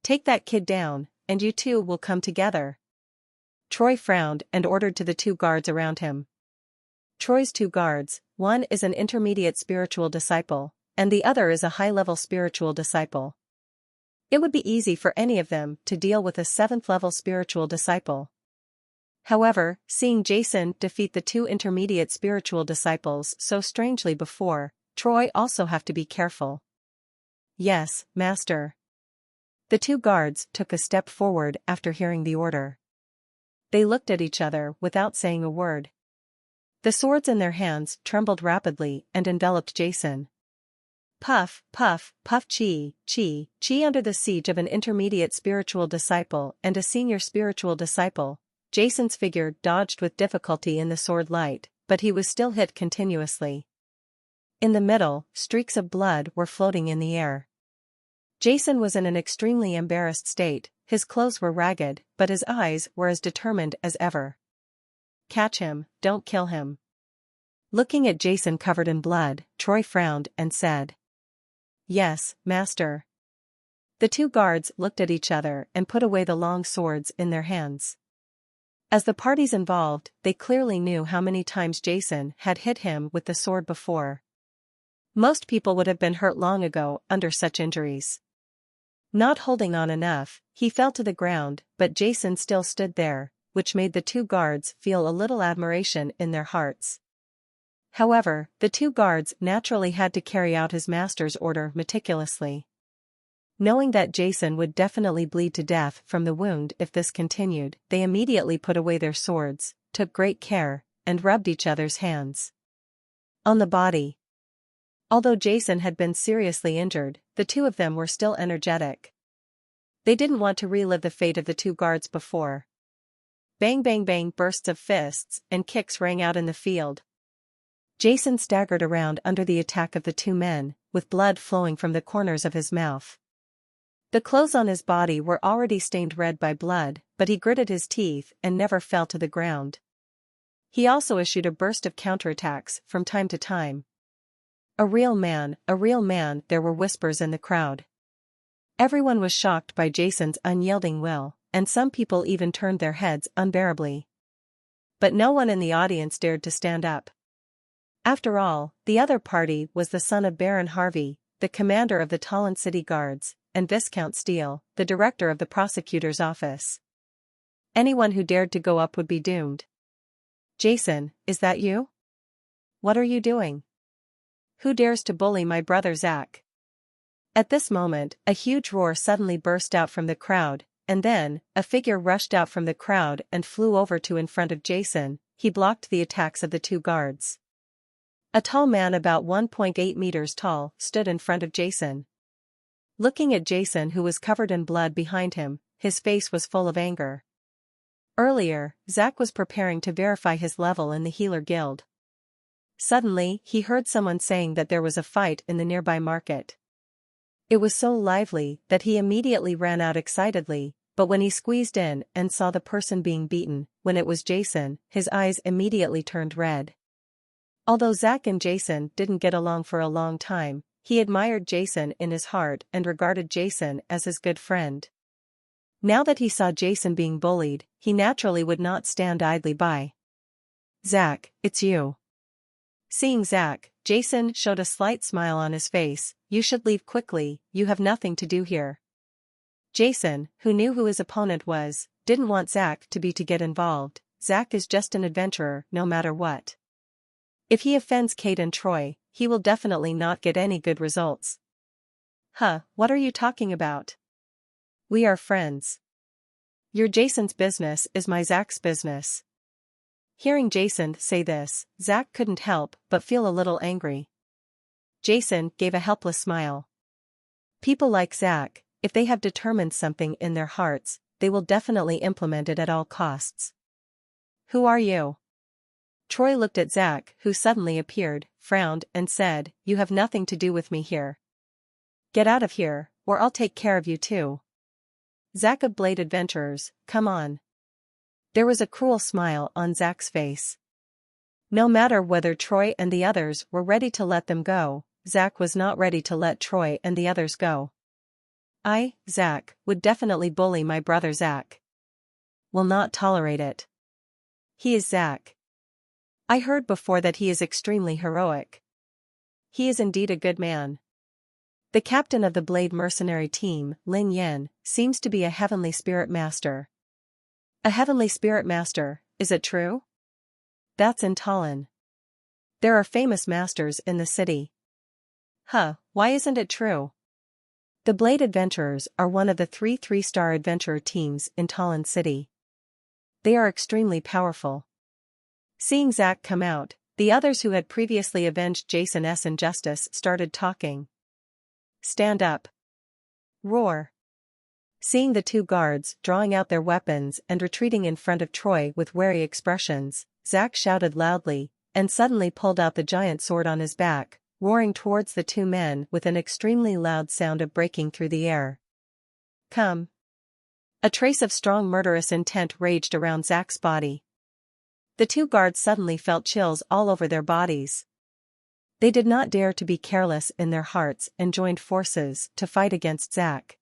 Take that kid down, and you two will come together. Troy frowned and ordered to the two guards around him. Troy's two guards, one is an intermediate spiritual disciple, and the other is a high-level spiritual disciple. It would be easy for any of them to deal with a 7th-level spiritual disciple. However, seeing Jason defeat the two intermediate spiritual disciples so strangely before, Troy also have to be careful. Yes, Master. The two guards took a step forward after hearing the order. They looked at each other without saying a word. The swords in their hands trembled rapidly and enveloped Jason. Puff, puff, puff, chi, chi, chi. Under the siege of an intermediate spiritual disciple and a senior spiritual disciple, Jason's figure dodged with difficulty in the sword light, but he was still hit continuously. In the middle, streaks of blood were floating in the air. Jason was in an extremely embarrassed state, his clothes were ragged, but his eyes were as determined as ever. Catch him, don't kill him. Looking at Jason covered in blood, Troy frowned and said, Yes, Master. The two guards looked at each other and put away the long swords in their hands. As the parties involved, they clearly knew how many times Jason had hit him with the sword before. Most people would have been hurt long ago under such injuries. Not holding on enough, he fell to the ground, but Jason still stood there, which made the two guards feel a little admiration in their hearts. However, the two guards naturally had to carry out his master's order meticulously. Knowing that Jason would definitely bleed to death from the wound if this continued, they immediately put away their swords, took great care, and rubbed each other's hands on the body. Although Jason had been seriously injured, the two of them were still energetic. They didn't want to relive the fate of the two guards before. Bang bang bang, bursts of fists and kicks rang out in the field. Jason staggered around under the attack of the two men, with blood flowing from the corners of his mouth. The clothes on his body were already stained red by blood, but he gritted his teeth and never fell to the ground. He also issued a burst of counterattacks from time to time. A real man, there were whispers in the crowd. Everyone was shocked by Jason's unyielding will, and some people even turned their heads unbearably. But no one in the audience dared to stand up. After all, the other party was the son of Baron Harvey, the commander of the Talon City Guards, and Viscount Steele, the director of the prosecutor's office. Anyone who dared to go up would be doomed. Jason, is that you? What are you doing? Who dares to bully my brother Zach? At this moment, a huge roar suddenly burst out from the crowd, and then, a figure rushed out from the crowd and flew over to in front of Jason. He blocked the attacks of the two guards. A tall man about 1.8 meters tall stood in front of Jason. Looking at Jason, who was covered in blood behind him, his face was full of anger. Earlier, Zach was preparing to verify his level in the Healer Guild. Suddenly, he heard someone saying that there was a fight in the nearby market. It was so lively that he immediately ran out excitedly, but when he squeezed in and saw the person being beaten, when it was Jason, his eyes immediately turned red. Although Zach and Jason didn't get along for a long time, he admired Jason in his heart and regarded Jason as his good friend. Now that he saw Jason being bullied, he naturally would not stand idly by. Zach, it's you. Seeing Zach, Jason showed a slight smile on his face. You should leave quickly, you have nothing to do here. Jason, who knew who his opponent was, didn't want Zach to get involved. Zach is just an adventurer, no matter what. If he offends Kate and Troy, he will definitely not get any good results. Huh, what are you talking about? We are friends. Your Jason's business is my Zach's business. Hearing Jason say this, Zach couldn't help but feel a little angry. Jason gave a helpless smile. People like Zach, if they have determined something in their hearts, they will definitely implement it at all costs. Who are you? Troy looked at Zack, who suddenly appeared, frowned, and said, You have nothing to do with me here. Get out of here, or I'll take care of you too. Zack of Blade Adventurers, come on. There was a cruel smile on Zack's face. No matter whether Troy and the others were ready to let them go, Zack was not ready to let Troy and the others go. I, Zack, would definitely bully my brother Zack. Will not tolerate it. He is Zack. I heard before that he is extremely heroic. He is indeed a good man. The captain of the Blade mercenary team, Ling Yen, seems to be a heavenly spirit master. A heavenly spirit master, is it true? That's in Tallinn. There are famous masters in the city. Why isn't it true? The Blade Adventurers are one of the 3-star adventurer teams in Tallinn City. They are extremely powerful. Seeing Zack come out, the others who had previously avenged Jason's injustice started talking. Stand up. Roar. Seeing the two guards drawing out their weapons and retreating in front of Troy with wary expressions, Zack shouted loudly, and suddenly pulled out the giant sword on his back, roaring towards the two men with an extremely loud sound of breaking through the air. Come. A trace of strong murderous intent raged around Zack's body. The two guards suddenly felt chills all over their bodies. They did not dare to be careless in their hearts and joined forces to fight against Zack.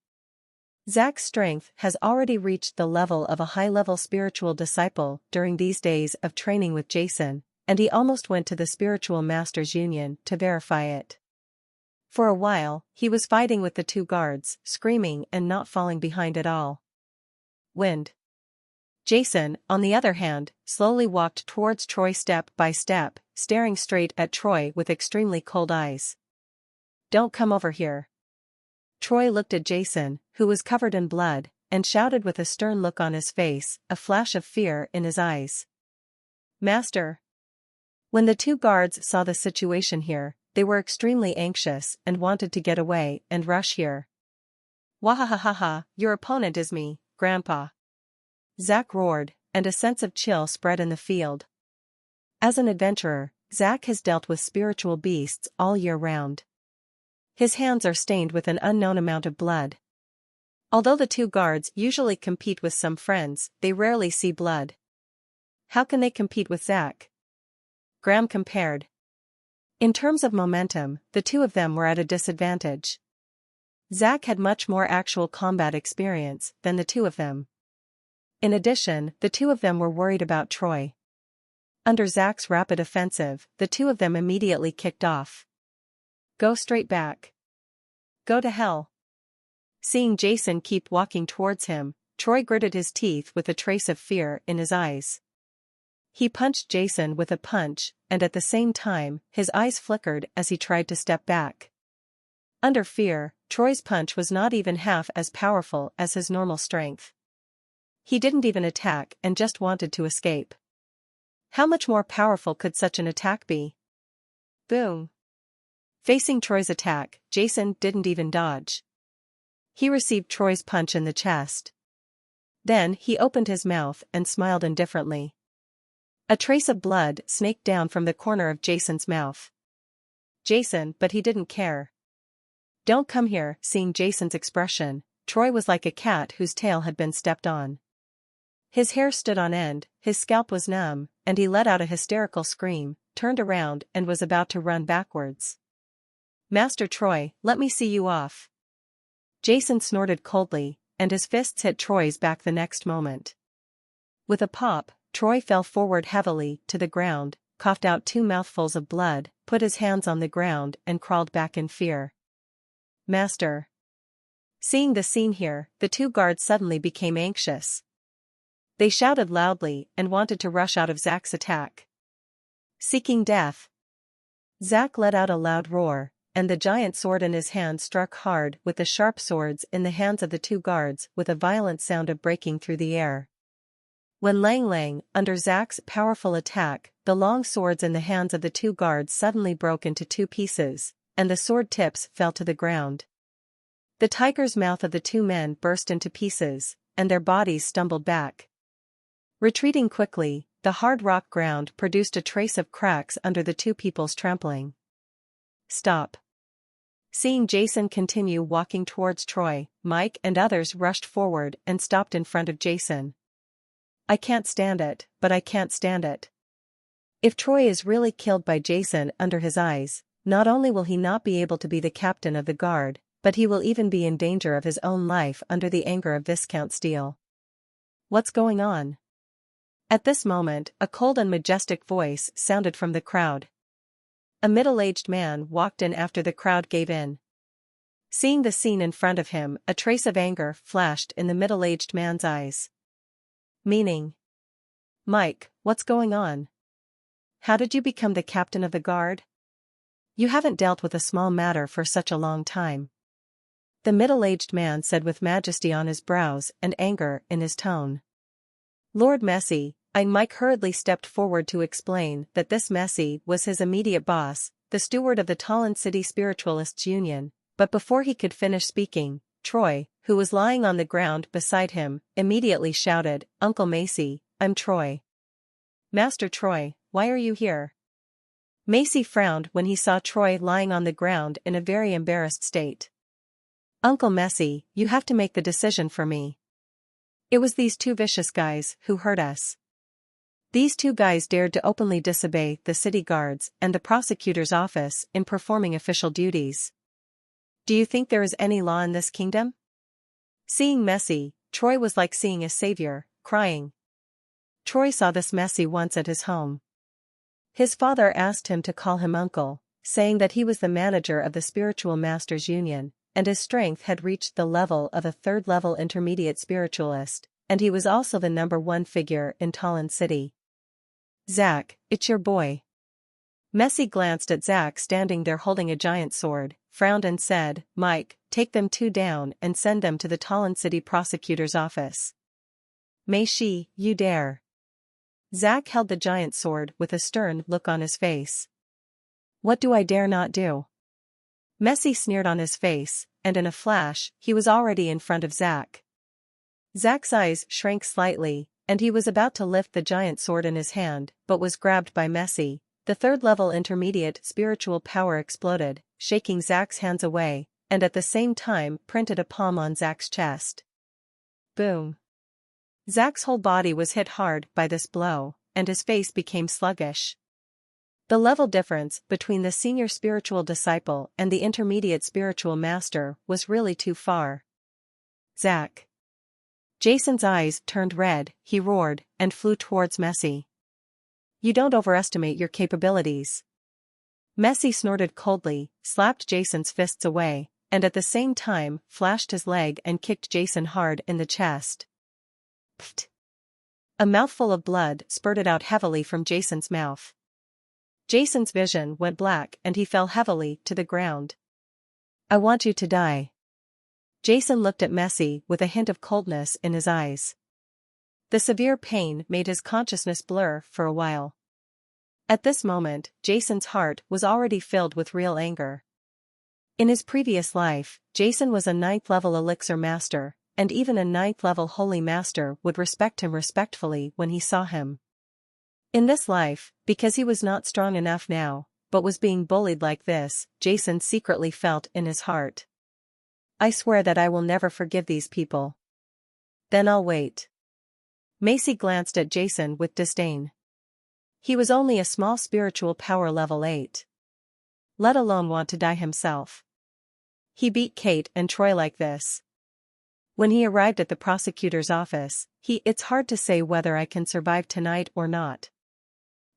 Zack's strength has already reached the level of a high-level spiritual disciple during these days of training with Jason, and he almost went to the Spiritual Masters Union to verify it. For a while, he was fighting with the two guards, screaming and not falling behind at all. Wind. Jason, on the other hand, slowly walked towards Troy step by step, staring straight at Troy with extremely cold eyes. Don't come over here. Troy looked at Jason, who was covered in blood, and shouted with a stern look on his face, a flash of fear in his eyes. Master. When the two guards saw the situation here, they were extremely anxious and wanted to get away and rush here. Wahahaha, your opponent is me, Grandpa. Zack roared, and a sense of chill spread in the field. As an adventurer, Zack has dealt with spiritual beasts all year round. His hands are stained with an unknown amount of blood. Although the two guards usually compete with some friends, they rarely see blood. How can they compete with Zack? Graham compared. In terms of momentum, the two of them were at a disadvantage. Zack had much more actual combat experience than the two of them. In addition, the two of them were worried about Troy. Under Zack's rapid offensive, the two of them immediately kicked off. Go straight back. Go to hell. Seeing Jason keep walking towards him, Troy gritted his teeth with a trace of fear in his eyes. He punched Jason with a punch, and at the same time, his eyes flickered as he tried to step back. Under fear, Troy's punch was not even half as powerful as his normal strength. He didn't even attack and just wanted to escape. How much more powerful could such an attack be? Boom. Facing Troy's attack, Jason didn't even dodge. He received Troy's punch in the chest. Then he opened his mouth and smiled indifferently. A trace of blood snaked down from the corner of Jason's mouth. Jason, but he didn't care. Don't come here. Seeing Jason's expression, Troy was like a cat whose tail had been stepped on. His hair stood on end, his scalp was numb, and he let out a hysterical scream, turned around and was about to run backwards. Master Troy, let me see you off. Jason snorted coldly, and his fists hit Troy's back the next moment. With a pop, Troy fell forward heavily to the ground, coughed out 2 mouthfuls of blood, put his hands on the ground and crawled back in fear. Master. Seeing the scene here, the 2 guards suddenly became anxious. They shouted loudly and wanted to rush out of Zack's attack. Seeking death. Zack let out a loud roar, and the giant sword in his hand struck hard with the sharp swords in the hands of the 2 guards with a violent sound of breaking through the air. When Lang, under Zack's powerful attack, the long swords in the hands of the 2 guards suddenly broke into 2 pieces, and the sword tips fell to the ground. The tiger's mouth of the 2 men burst into pieces, and their bodies stumbled back. Retreating quickly, the hard rock ground produced a trace of cracks under the two people's trampling. Stop. Seeing Jason continue walking towards Troy, Mike and others rushed forward and stopped in front of Jason. I can't stand it, but I can't stand it. If Troy is really killed by Jason under his eyes, not only will he not be able to be the captain of the guard, but he will even be in danger of his own life under the anger of Viscount Steele. What's going on? At this moment, a cold and majestic voice sounded from the crowd. A middle-aged man walked in after the crowd gave in. Seeing the scene in front of him, a trace of anger flashed in the middle-aged man's eyes. Meaning? Mike, what's going on? How did you become the captain of the guard? You haven't dealt with a small matter for such a long time. The middle-aged man said with majesty on his brows and anger in his tone. Lord Messi, Mike hurriedly stepped forward to explain that this Messi was his immediate boss, the steward of the Talon City Spiritualists Union, but before he could finish speaking, Troy, who was lying on the ground beside him, immediately shouted, Uncle Macy, I'm Troy. Master Troy, why are you here? Macy frowned when he saw Troy lying on the ground in a very embarrassed state. Uncle Messi, you have to make the decision for me. It was these two vicious guys who hurt us. These two guys dared to openly disobey the city guards and the prosecutor's office in performing official duties. Do you think there is any law in this kingdom? Seeing Messi, Troy was like seeing a savior, crying. Troy saw this Messi once at his home. His father asked him to call him uncle, saying that he was the manager of the Spiritual Masters Union, and his strength had reached the level of a third-level intermediate spiritualist, and he was also the #1 figure in Talon City. Zach, it's your boy. Messi glanced at Zach standing there holding a giant sword, frowned and said, Mike, take them two down and send them to the Talon City prosecutor's office. May she, you dare. Zach held the giant sword with a stern look on his face. What do I dare not do? Messi sneered on his face, and in a flash, he was already in front of Zach. Zach's eyes shrank slightly, and he was about to lift the giant sword in his hand, but was grabbed by Messi. The third-level intermediate spiritual power exploded, shaking Zach's hands away, and at the same time printed a palm on Zach's chest. Boom. Zach's whole body was hit hard by this blow, and his face became sluggish. The level difference between the senior spiritual disciple and the intermediate spiritual master was really too far. Zach. Jason's eyes turned red, he roared, and flew towards Messi. You don't overestimate your capabilities. Messi snorted coldly, slapped Jason's fists away, and at the same time flashed his leg and kicked Jason hard in the chest. Pfft. A mouthful of blood spurted out heavily from Jason's mouth. Jason's vision went black and he fell heavily to the ground. I want you to die. Jason looked at Messi with a hint of coldness in his eyes. The severe pain made his consciousness blur for a while. At this moment, Jason's heart was already filled with real anger. In his previous life, Jason was a 9th-level elixir master, and even a 9th-level holy master would respect him respectfully when he saw him. In this life, because he was not strong enough now, but was being bullied like this, Jason secretly felt in his heart. I swear that I will never forgive these people. Then I'll wait. Macy glanced at Jason with disdain. He was only a small spiritual power level 8. Let alone want to die himself. He beat Kate and Troy like this. When he arrived at the prosecutor's office, it's hard to say whether I can survive tonight or not.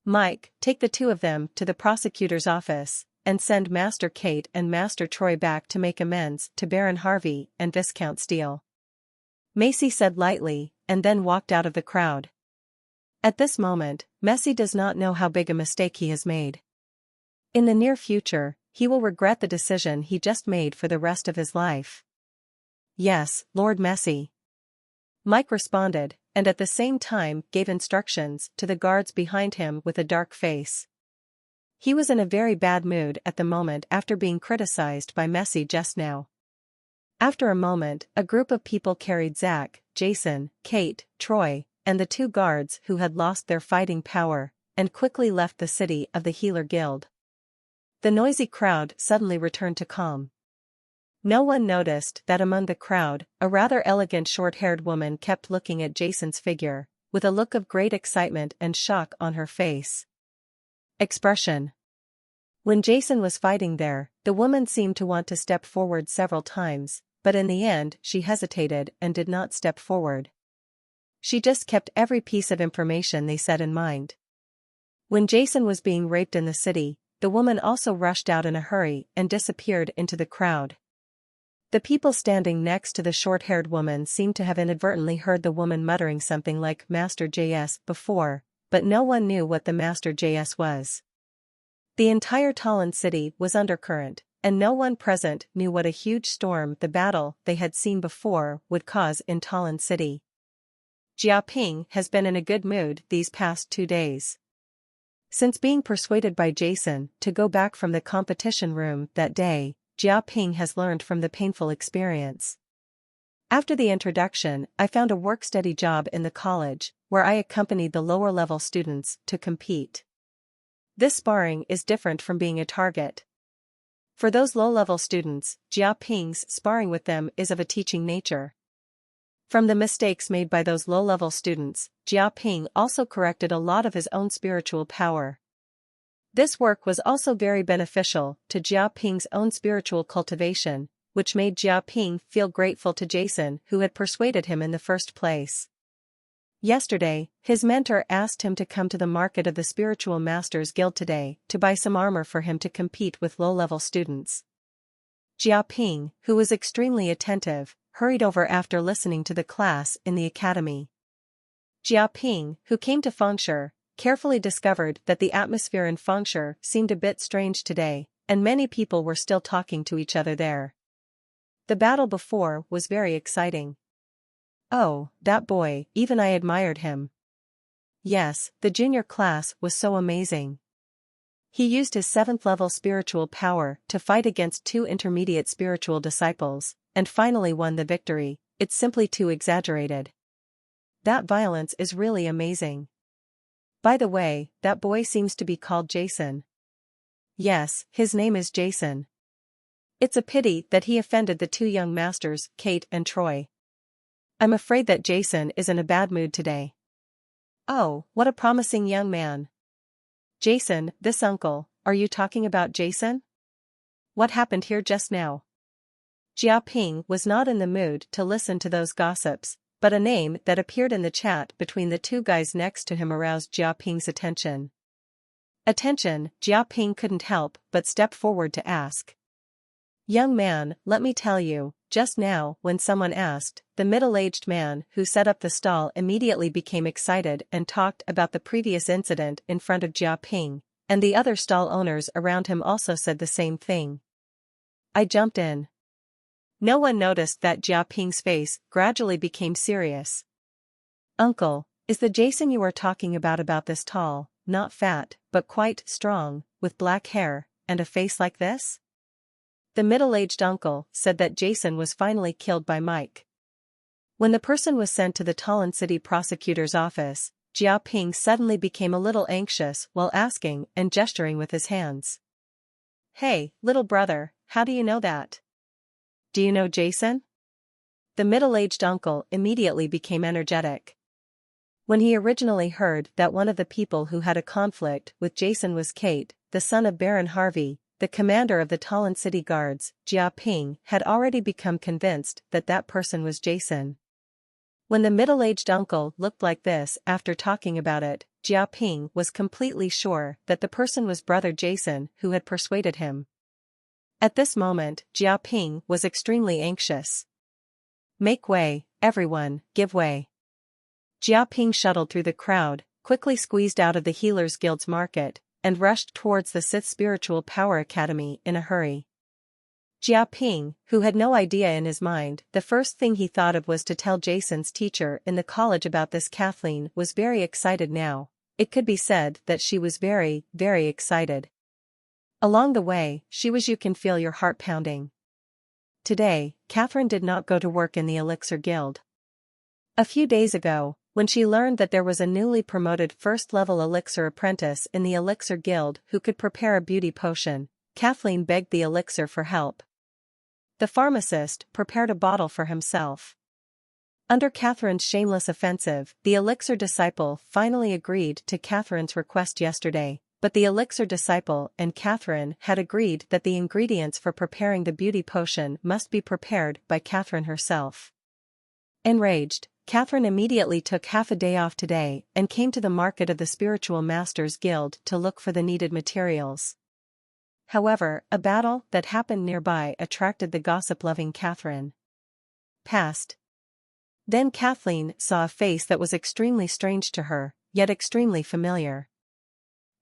Mike, take the two of them to the prosecutor's office, and send Master Kate and Master Troy back to make amends to Baron Harvey and Viscount Steele. Macy said lightly, and then walked out of the crowd. At this moment, Messi does not know how big a mistake he has made. In the near future, he will regret the decision he just made for the rest of his life. Yes, Lord Messi. Mike responded, and at the same time gave instructions to the guards behind him with a dark face. He was in a very bad mood at the moment after being criticized by Messi just now. After a moment, a group of people carried Zach, Jason, Kate, Troy, and the two guards who had lost their fighting power, and quickly left the city of the Healer Guild. The noisy crowd suddenly returned to calm. No one noticed that among the crowd, a rather elegant short-haired woman kept looking at Jason's figure, with a look of great excitement and shock on her face. Expression. When Jason was fighting there, the woman seemed to want to step forward several times, but in the end she hesitated and did not step forward. She just kept every piece of information they said in mind. When Jason was being raped in the city, the woman also rushed out in a hurry and disappeared into the crowd. The people standing next to the short-haired woman seemed to have inadvertently heard the woman muttering something like Master JS before, but no one knew what the Master JS was. The entire Talon city was undercurrent, and no one present knew what a huge storm the battle they had seen before would cause in Talon city. Jia Ping has been in a good mood these past 2 days. Since being persuaded by Jason to go back from the competition room that day, Jia Ping has learned from the painful experience. After the introduction, I found a work-study job in the college, where I accompanied the lower-level students to compete. This sparring is different from being a target. For those low-level students, Jia Ping's sparring with them is of a teaching nature. From the mistakes made by those low-level students, Jia Ping also corrected a lot of his own spiritual power. This work was also very beneficial to Jia Ping's own spiritual cultivation, which made Jia Ping feel grateful to Jason who had persuaded him in the first place. Yesterday, his mentor asked him to come to the market of the Spiritual Masters Guild today to buy some armor for him to compete with low-level students. Jia Ping, who was extremely attentive, hurried over after listening to the class in the academy. Jia Ping, who came to Fengshe, carefully discovered that the atmosphere in Fengshe seemed a bit strange today, and many people were still talking to each other there. The battle before was very exciting. Oh, that boy, even I admired him. Yes, the junior class was so amazing. He used his 7th level spiritual power to fight against 2 intermediate spiritual disciples, and finally won the victory. It's simply too exaggerated. That violence is really amazing. By the way, that boy seems to be called Jason. Yes, his name is Jason. It's a pity that he offended the 2 young masters, Kate and Troy. I'm afraid that Jason is in a bad mood today. Oh, what a promising young man. Jason, this uncle, are you talking about Jason? What happened here just now? Jia Ping was not in the mood to listen to those gossips, but a name that appeared in the chat between the 2 guys next to him aroused Jia Ping's attention. Jia Ping couldn't help but step forward to ask. Young man, let me tell you, just now when someone asked, the middle-aged man who set up the stall immediately became excited and talked about the previous incident in front of Jia Ping, and the other stall owners around him also said the same thing. I jumped in. No one noticed that Jia Ping's face gradually became serious. Uncle, is the Jason you are talking about this tall, not fat, but quite strong, with black hair, and a face like this? The middle-aged uncle said that Jason was finally killed by Mike. When the person was sent to the Talon City prosecutor's office, Jia Ping suddenly became a little anxious while asking and gesturing with his hands. Hey, little brother, how do you know that? Do you know Jason? The middle-aged uncle immediately became energetic. When he originally heard that one of the people who had a conflict with Jason was Kate, the son of Baron Harvey, the commander of the Talon City Guards, Jia Ping had already become convinced that that person was Jason. When the middle-aged uncle looked like this after talking about it, Jia Ping was completely sure that the person was brother Jason who had persuaded him. At this moment, Jia Ping was extremely anxious. Make way, everyone, give way. Jia Ping shuttled through the crowd, quickly squeezed out of the Healers Guild's market, and rushed towards the Sith Spiritual Power Academy in a hurry. Jia Ping, who had no idea in his mind, the first thing he thought of was to tell Jason's teacher in the college about this. Kathleen was very excited now. It could be said that she was very, very excited. Along the way, you can feel your heart pounding. Today, Catherine did not go to work in the Elixir Guild. A few days ago, When she learned that there was a newly promoted first-level elixir apprentice in the elixir guild who could prepare a beauty potion, Kathleen begged the elixir for help. The pharmacist prepared a bottle for himself. Under Catherine's shameless offensive, the elixir disciple finally agreed to Catherine's request yesterday, but the elixir disciple and Catherine had agreed that the ingredients for preparing the beauty potion must be prepared by Catherine herself. Enraged, Catherine immediately took half a day off today and came to the market of the Spiritual Masters Guild to look for the needed materials. However, a battle that happened nearby attracted the gossip-loving Catherine. Past. Then Kathleen saw a face that was extremely strange to her, yet extremely familiar.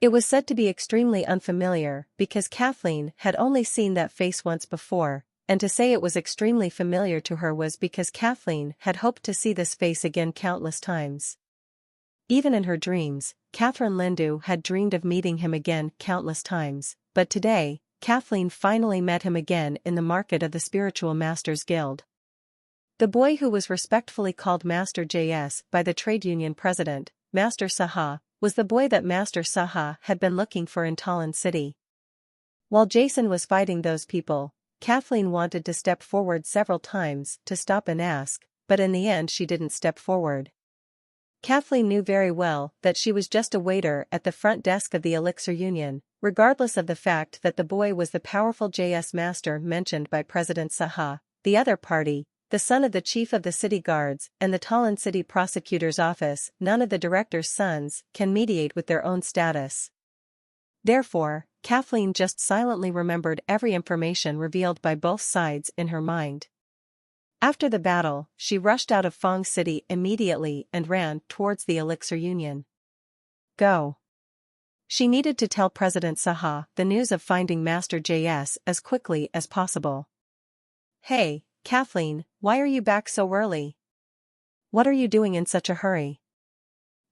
It was said to be extremely unfamiliar because Kathleen had only seen that face once before, and to say it was extremely familiar to her was because Kathleen had hoped to see this face again countless times. Even in her dreams, Catherine Lindu had dreamed of meeting him again countless times, but today, Kathleen finally met him again in the market of the Spiritual Masters Guild. The boy who was respectfully called Master JS by the trade union president, Master Saha, was the boy that Master Saha had been looking for in Talon City. While Jason was fighting those people, Kathleen wanted to step forward several times to stop and ask, but in the end she didn't step forward. Kathleen knew very well that she was just a waiter at the front desk of the Elixir Union, regardless of the fact that the boy was the powerful JS Master mentioned by President Saha. The other party, the son of the chief of the city guards and the Talon City prosecutor's office, none of the director's sons can mediate with their own status. Therefore, Kathleen just silently remembered every information revealed by both sides in her mind. After the battle, she rushed out of Fong City immediately and ran towards the Elixir Union. Go. She needed to tell President Saha the news of finding Master JS as quickly as possible. Hey, Kathleen, why are you back so early? What are you doing in such a hurry?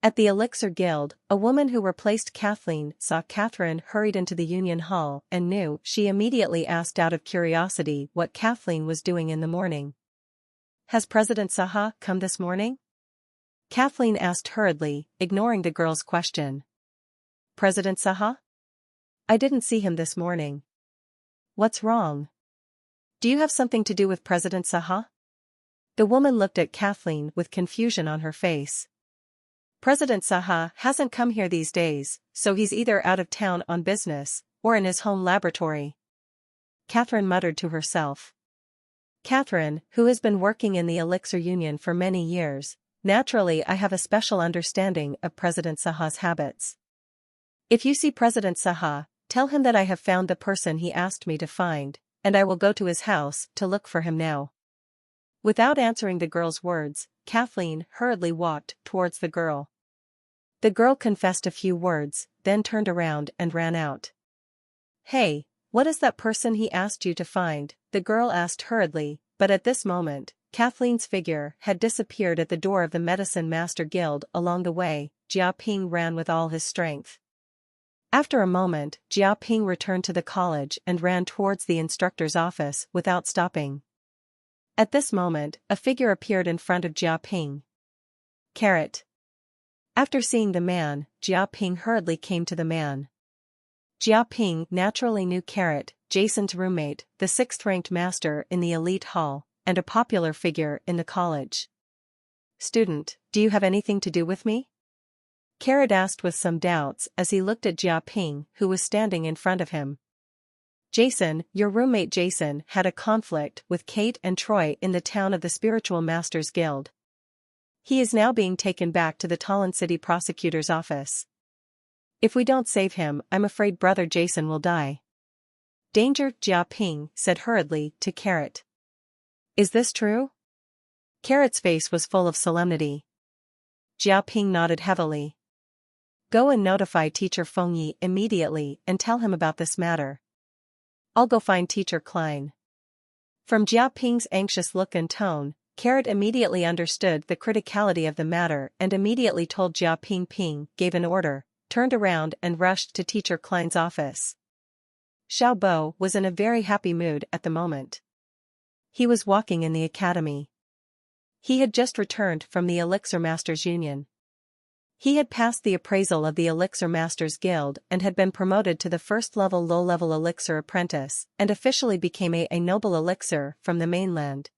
At the Elixir Guild, a woman who replaced Kathleen saw Catherine hurried into the Union Hall and knew she immediately asked out of curiosity what Kathleen was doing in the morning. Has President Saha come this morning? Kathleen asked hurriedly, ignoring the girl's question. President Saha? I didn't see him this morning. What's wrong? Do you have something to do with President Saha? The woman looked at Kathleen with confusion on her face. President Saha hasn't come here these days, so he's either out of town on business, or in his home laboratory. Catherine muttered to herself. Catherine, who has been working in the Elixir Union for many years, naturally I have a special understanding of President Saha's habits. If you see President Saha, tell him that I have found the person he asked me to find, and I will go to his house to look for him now. Without answering the girl's words, Kathleen hurriedly walked towards the girl. The girl confessed a few words, then turned around and ran out. Hey, what is that person he asked you to find? The girl asked hurriedly, but at this moment, Kathleen's figure had disappeared at the door of the Medicine Master Guild. Along the way, Jia Ping ran with all his strength. After a moment, Jia Ping returned to the college and ran towards the instructor's office without stopping. At this moment, a figure appeared in front of Jia Ping. Carrot. After seeing the man, Jia Ping hurriedly came to the man. Jia Ping naturally knew Carrot, Jason's roommate, the 6th-ranked master in the elite hall, and a popular figure in the college. Student, do you have anything to do with me? Carrot asked with some doubts as he looked at Jia Ping, who was standing in front of him. Jason, your roommate Jason had a conflict with Kate and Troy in the town of the Spiritual Masters Guild. He is now being taken back to the Talon City prosecutor's office. If we don't save him, I'm afraid brother Jason will die. Danger, Jia Ping said hurriedly to Carrot. Is this true? Carrot's face was full of solemnity. Jia Ping nodded heavily. Go and notify Teacher Fengyi immediately and tell him about this matter. I'll go find Teacher Klein. From Jia Ping's anxious look and tone, Carrot immediately understood the criticality of the matter and immediately told Jia Ping gave an order, turned around and rushed to Teacher Klein's office. Xiao Bo was in a very happy mood at the moment. He was walking in the academy. He had just returned from the Elixir Masters Union. He had passed the appraisal of the Elixir Masters Guild and had been promoted to the first-level low-level elixir apprentice and officially became a noble elixir from the mainland.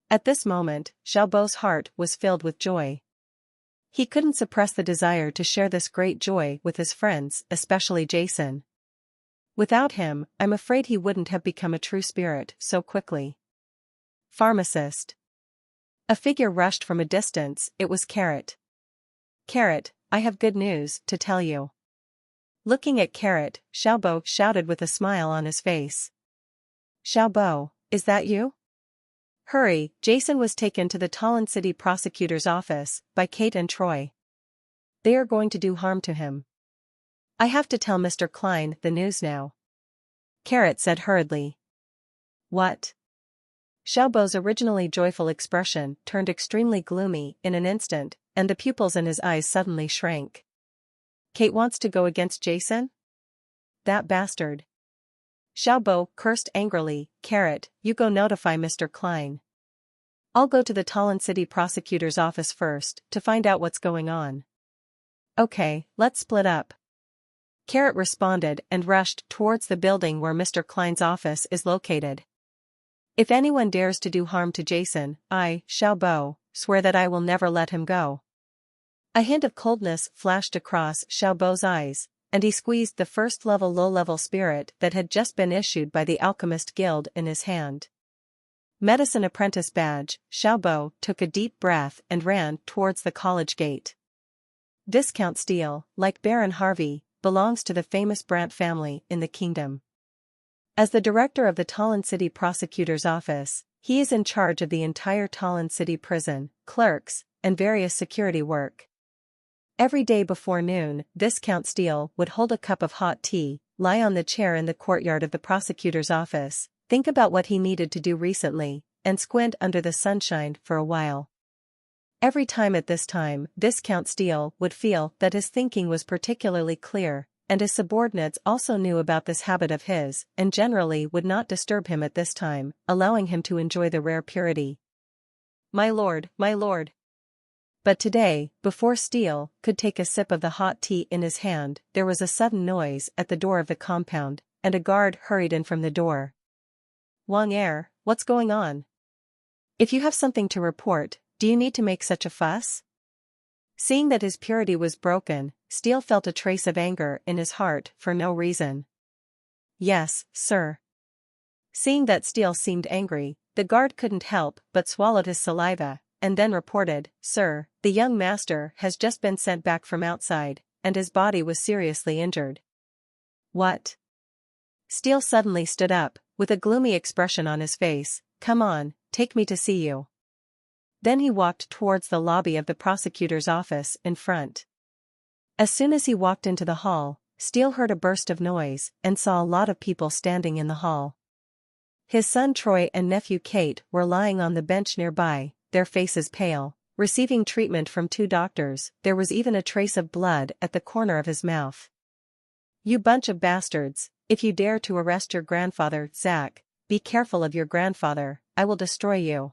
At this moment, Xiaobo's heart was filled with joy. He couldn't suppress the desire to share this great joy with his friends, especially Jason. Without him, I'm afraid he wouldn't have become a true spirit so quickly. Pharmacist. A figure rushed from a distance. It was Carrot. Carrot, I have good news to tell you. Looking at Carrot, Xiaobo shouted with a smile on his face. Xiaobo, is that you? Hurry, Jason was taken to the Talon City prosecutor's office by Kate and Troy. They are going to do harm to him. I have to tell Mr. Klein the news now. Carrot said hurriedly. What? Xiaobo's originally joyful expression turned extremely gloomy in an instant, and the pupils in his eyes suddenly shrank. Kate wants to go against Jason? That bastard. Xiaobo cursed angrily. Carrot, you go notify Mr. Klein. I'll go to the Talon City prosecutor's office first to find out what's going on. Okay, let's split up. Carrot responded and rushed towards the building where Mr. Klein's office is located. If anyone dares to do harm to Jason, I, Xiaobo, swear that I will never let him go. A hint of coldness flashed across Xiaobo's eyes, and he squeezed the first-level low-level spirit that had just been issued by the Alchemist Guild in his hand. Medicine Apprentice Badge, Xiaobo took a deep breath and ran towards the college gate. Viscount Steele, like Baron Harvey, belongs to the famous Brandt family in the kingdom. As the director of the Talon City prosecutor's office, he is in charge of the entire Talon City prison, clerks, and various security work. Every day before noon, Viscount Steele would hold a cup of hot tea, lie on the chair in the courtyard of the prosecutor's office, think about what he needed to do recently, and squint under the sunshine for a while. Every time at this time, Viscount Steele would feel that his thinking was particularly clear, and his subordinates also knew about this habit of his, and generally would not disturb him at this time, allowing him to enjoy the rare purity. My lord, my lord. But today, before Steele could take a sip of the hot tea in his hand, there was a sudden noise at the door of the compound, and a guard hurried in from the door. Wang Er, what's going on? If you have something to report, do you need to make such a fuss? Seeing that his purity was broken, Steele felt a trace of anger in his heart for no reason. Yes, sir. Seeing that Steele seemed angry, the guard couldn't help but swallowed his saliva, and then reported, Sir, the young master has just been sent back from outside, and his body was seriously injured. What? Steele suddenly stood up, with a gloomy expression on his face. Come on, take me to see you. Then he walked towards the lobby of the prosecutor's office in front. As soon as he walked into the hall, Steele heard a burst of noise and saw a lot of people standing in the hall. His son Troy and nephew Kate were lying on the bench nearby, their faces pale, receiving treatment from 2 doctors. There was even a trace of blood at the corner of his mouth. You bunch of bastards, if you dare to arrest your grandfather, Zach, be careful of your grandfather, I will destroy you.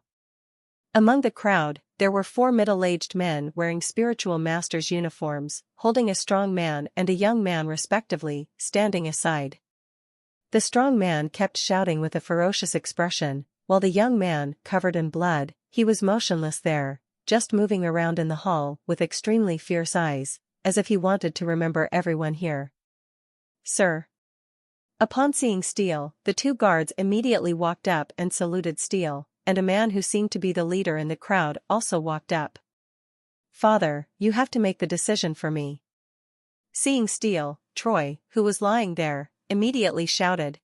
Among the crowd, there were 4 middle-aged men wearing spiritual master's uniforms, holding a strong man and a young man respectively, standing aside. The strong man kept shouting with a ferocious expression, while the young man, covered in blood, he was motionless there, just moving around in the hall with extremely fierce eyes, as if he wanted to remember everyone here. Sir. Upon seeing Steele, the 2 guards immediately walked up and saluted Steele, and a man who seemed to be the leader in the crowd also walked up. Father, you have to make the decision for me. Seeing Steele, Troy, who was lying there, immediately shouted.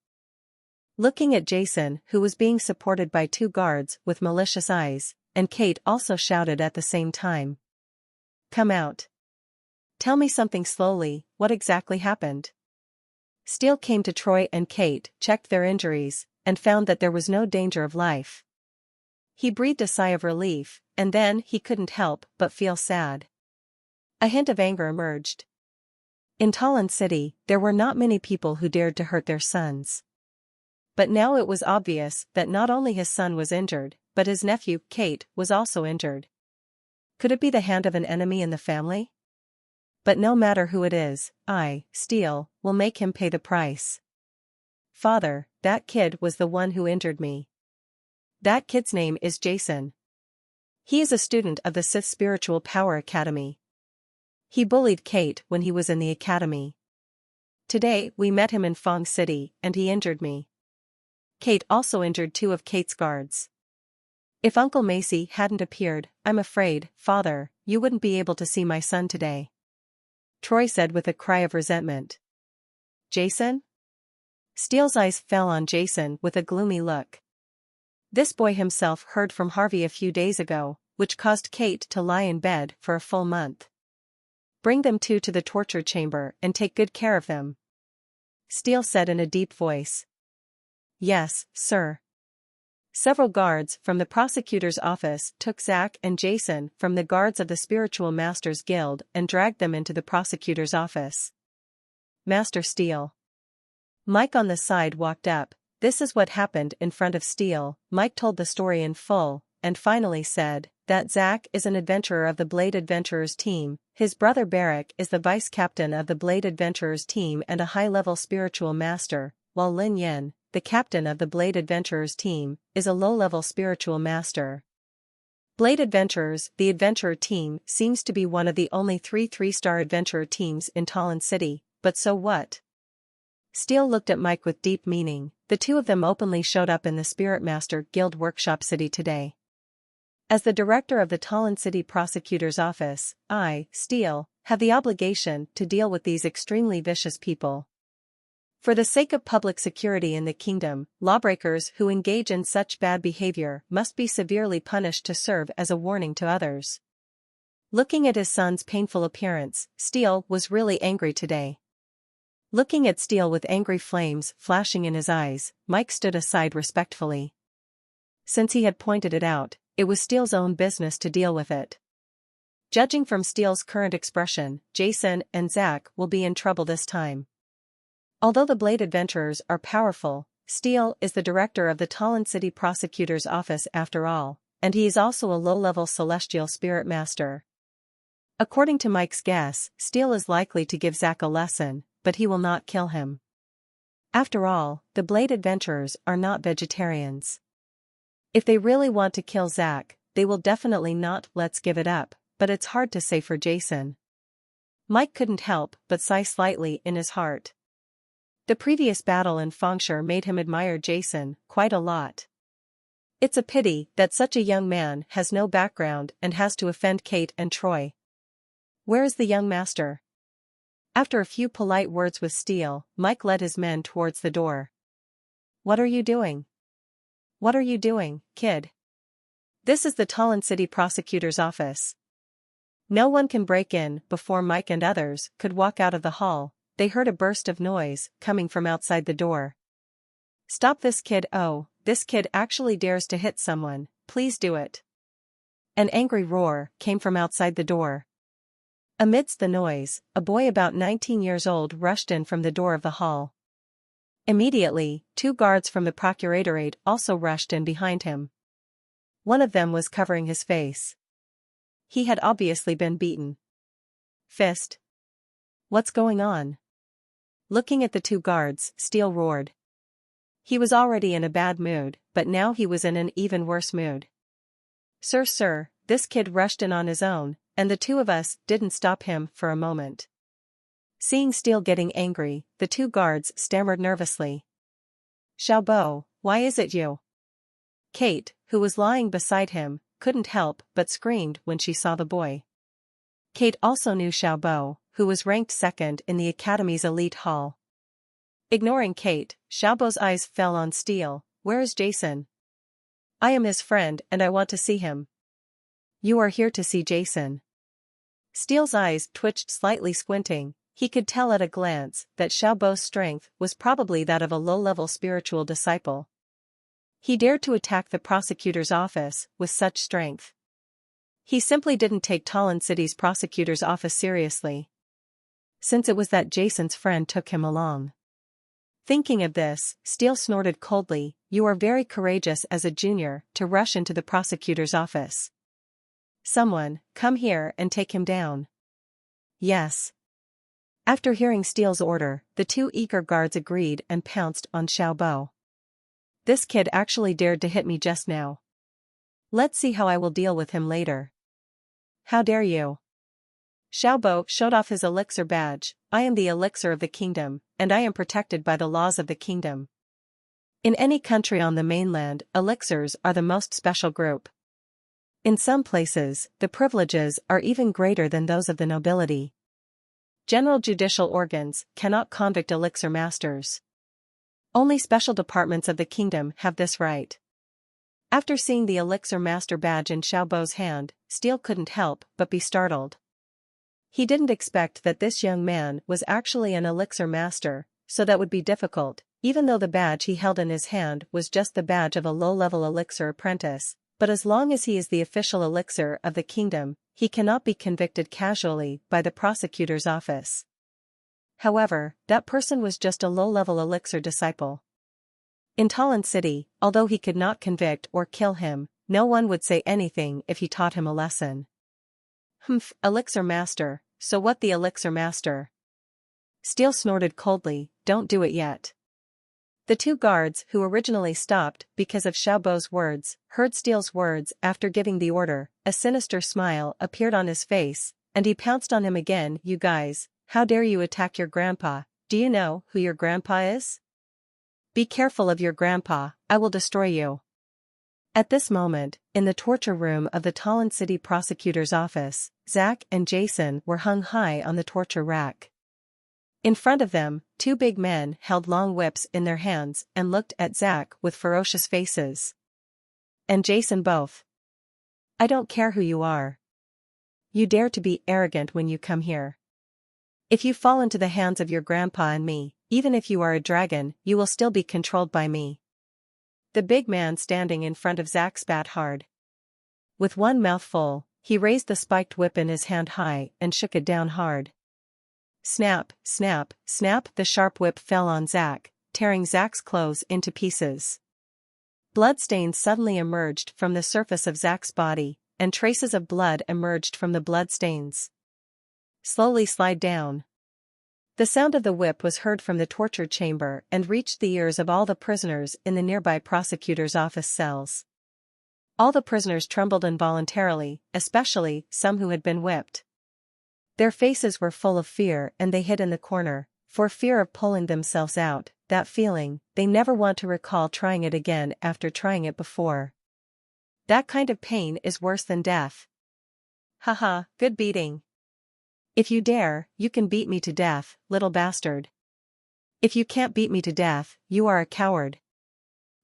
Looking at Jason, who was being supported by 2 guards with malicious eyes, and Kate also shouted at the same time. Come out. Tell me something slowly, what exactly happened? Steele came to Troy and Kate, checked their injuries, and found that there was no danger of life. He breathed a sigh of relief, and then he couldn't help but feel sad. A hint of anger emerged. In Talon City, there were not many people who dared to hurt their sons. But now it was obvious that not only his son was injured, but his nephew, Kate, was also injured. Could it be the hand of an enemy in the family? But no matter who it is, I, Steele, will make him pay the price. Father, that kid was the one who injured me. That kid's name is Jason. He is a student of the Sith Spiritual Power Academy. He bullied Kate when he was in the academy. Today we met him in Fong City and he injured me. Kate also injured 2 of Kate's guards. If Uncle Macy hadn't appeared, I'm afraid, Father, you wouldn't be able to see my son today. Troy said with a cry of resentment. Jason? Steele's eyes fell on Jason with a gloomy look. This boy himself heard from Harvey a few days ago, which caused Kate to lie in bed for a full month. Bring them 2 to the torture chamber and take good care of them. Steele said in a deep voice. Yes, sir. Several guards from the prosecutor's office took Zach and Jason from the guards of the Spiritual Masters Guild and dragged them into the prosecutor's office. Master Steele. Mike on the side walked up. This is what happened in front of Steele. Mike told the story in full, and finally said that Zach is an adventurer of the Blade Adventurers team, his brother Barbaric is the vice captain of the Blade Adventurers team and a high-level spiritual master, while Lin Yin, the captain of the Blade Adventurers team, is a low-level spiritual master. Blade Adventurers, the adventurer team, seems to be one of the only 3 3-star adventurer teams in Talon City, but so what? Steele looked at Mike with deep meaning. The 2 of them openly showed up in the Spirit Master Guild Workshop City today. As the director of the Talon City Prosecutor's Office, I, Steele, have the obligation to deal with these extremely vicious people. For the sake of public security in the kingdom, lawbreakers who engage in such bad behavior must be severely punished to serve as a warning to others. Looking at his son's painful appearance, Steele was really angry today. Looking at Steele with angry flames flashing in his eyes, Mike stood aside respectfully. Since he had pointed it out, it was Steele's own business to deal with it. Judging from Steele's current expression, Jason and Zach will be in trouble this time. Although the Blade Adventurers are powerful, Steele is the director of the Talon City Prosecutor's Office after all, and he is also a low-level celestial spirit master. According to Mike's guess, Steele is likely to give Zach a lesson, but he will not kill him. After all, the Blade Adventurers are not vegetarians. If they really want to kill Zach, they will definitely not let's give it up, but it's hard to say for Jason. Mike couldn't help but sigh slightly in his heart. The previous battle in Fengshire made him admire Jason quite a lot. It's a pity that such a young man has no background and has to offend Kate and Troy. Where is the young master? After a few polite words with Steele, Mike led his men towards the door. What are you doing? What are you doing, kid? This is the Talon City Prosecutor's Office. No one can break in before Mike and others could walk out of the hall. They heard a burst of noise coming from outside the door. Stop this kid! Oh, this kid actually dares to hit someone, please do it. An angry roar came from outside the door. Amidst the noise, a boy about 19 years old rushed in from the door of the hall. Immediately, 2 guards from the procuratorate also rushed in behind him. One of them was covering his face. He had obviously been beaten. Fist. What's going on? Looking at the 2 guards, Steele roared. He was already in a bad mood, but now he was in an even worse mood. Sir, this kid rushed in on his own, and the 2 of us didn't stop him for a moment. Seeing Steele getting angry, the 2 guards stammered nervously. Xiaobo, why is it you? Kate, who was lying beside him, couldn't help but screamed when she saw the boy. Kate also knew Xiaobo, who was ranked 2nd in the Academy's elite hall. Ignoring Kate, Xiaobo's eyes fell on Steele. Where is Jason? I am his friend and I want to see him. You are here to see Jason. Steele's eyes twitched slightly, squinting. He could tell at a glance that Xiaobo's strength was probably that of a low-level spiritual disciple. He dared to attack the prosecutor's office with such strength. He simply didn't take Talon City's prosecutor's office seriously. Since it was that Jason's friend took him along. Thinking of this, Steele snorted coldly. you are very courageous as a junior to rush into the prosecutor's office. Someone, come here and take him down. Yes. After hearing Steele's order, the two eager guards agreed and pounced on Xiaobo. This kid actually dared to hit me just now. Let's see how I will deal with him later. How dare you? Xiaobo showed off his elixir badge. I am the elixir of the kingdom, and I am protected by the laws of the kingdom. In any country on the mainland, elixirs are the most special group. In some places, the privileges are even greater than those of the nobility. General judicial organs cannot convict elixir masters. Only special departments of the kingdom have this right. After seeing the elixir master badge in Xiaobo's hand, Steele couldn't help but be startled. He didn't expect that this young man was actually an elixir master, so that would be difficult, even though the badge he held in his hand was just the badge of a low-level elixir apprentice. But as long as he is the official elixir of the kingdom, he cannot be convicted casually by the prosecutor's office. However, that person was just a low-level elixir disciple. In Talon City, although he could not convict or kill him, no one would say anything if he taught him a lesson. Elixir master, so what the elixir master? Steele snorted coldly, don't do it yet. The two guards who originally stopped because of Xiaobo's words, heard Steele's words after giving the order, a sinister smile appeared on his face, and he pounced on him again. You guys, how dare you attack your grandpa? Do you know who your grandpa is? Be careful of your grandpa, I will destroy you. At this moment, in the torture room of the Talon City prosecutor's office, Zach and Jason were hung high on the torture rack. In front of them, two big men held long whips in their hands and looked at Zach with ferocious faces. And Jason both. I don't care who you are. You dare to be arrogant when you come here. If you fall into the hands of your grandpa and me, even if you are a dragon, you will still be controlled by me. The big man standing in front of Zach spat hard. With one mouthful, he raised the spiked whip in his hand high and shook it down hard. Snap, snap, snap, the sharp whip fell on Zach, tearing Zach's clothes into pieces. Bloodstains suddenly emerged from the surface of Zach's body, and traces of blood emerged from the bloodstains. Slowly slide down. The sound of the whip was heard from the torture chamber and reached the ears of all the prisoners in the nearby prosecutor's office cells. All the prisoners trembled involuntarily, especially some who had been whipped. Their faces were full of fear and they hid in the corner, for fear of pulling themselves out. That feeling, they never want to recall trying it again after trying it before. That kind of pain is worse than death. Haha, good beating. If you dare, you can beat me to death, little bastard. If you can't beat me to death, you are a coward.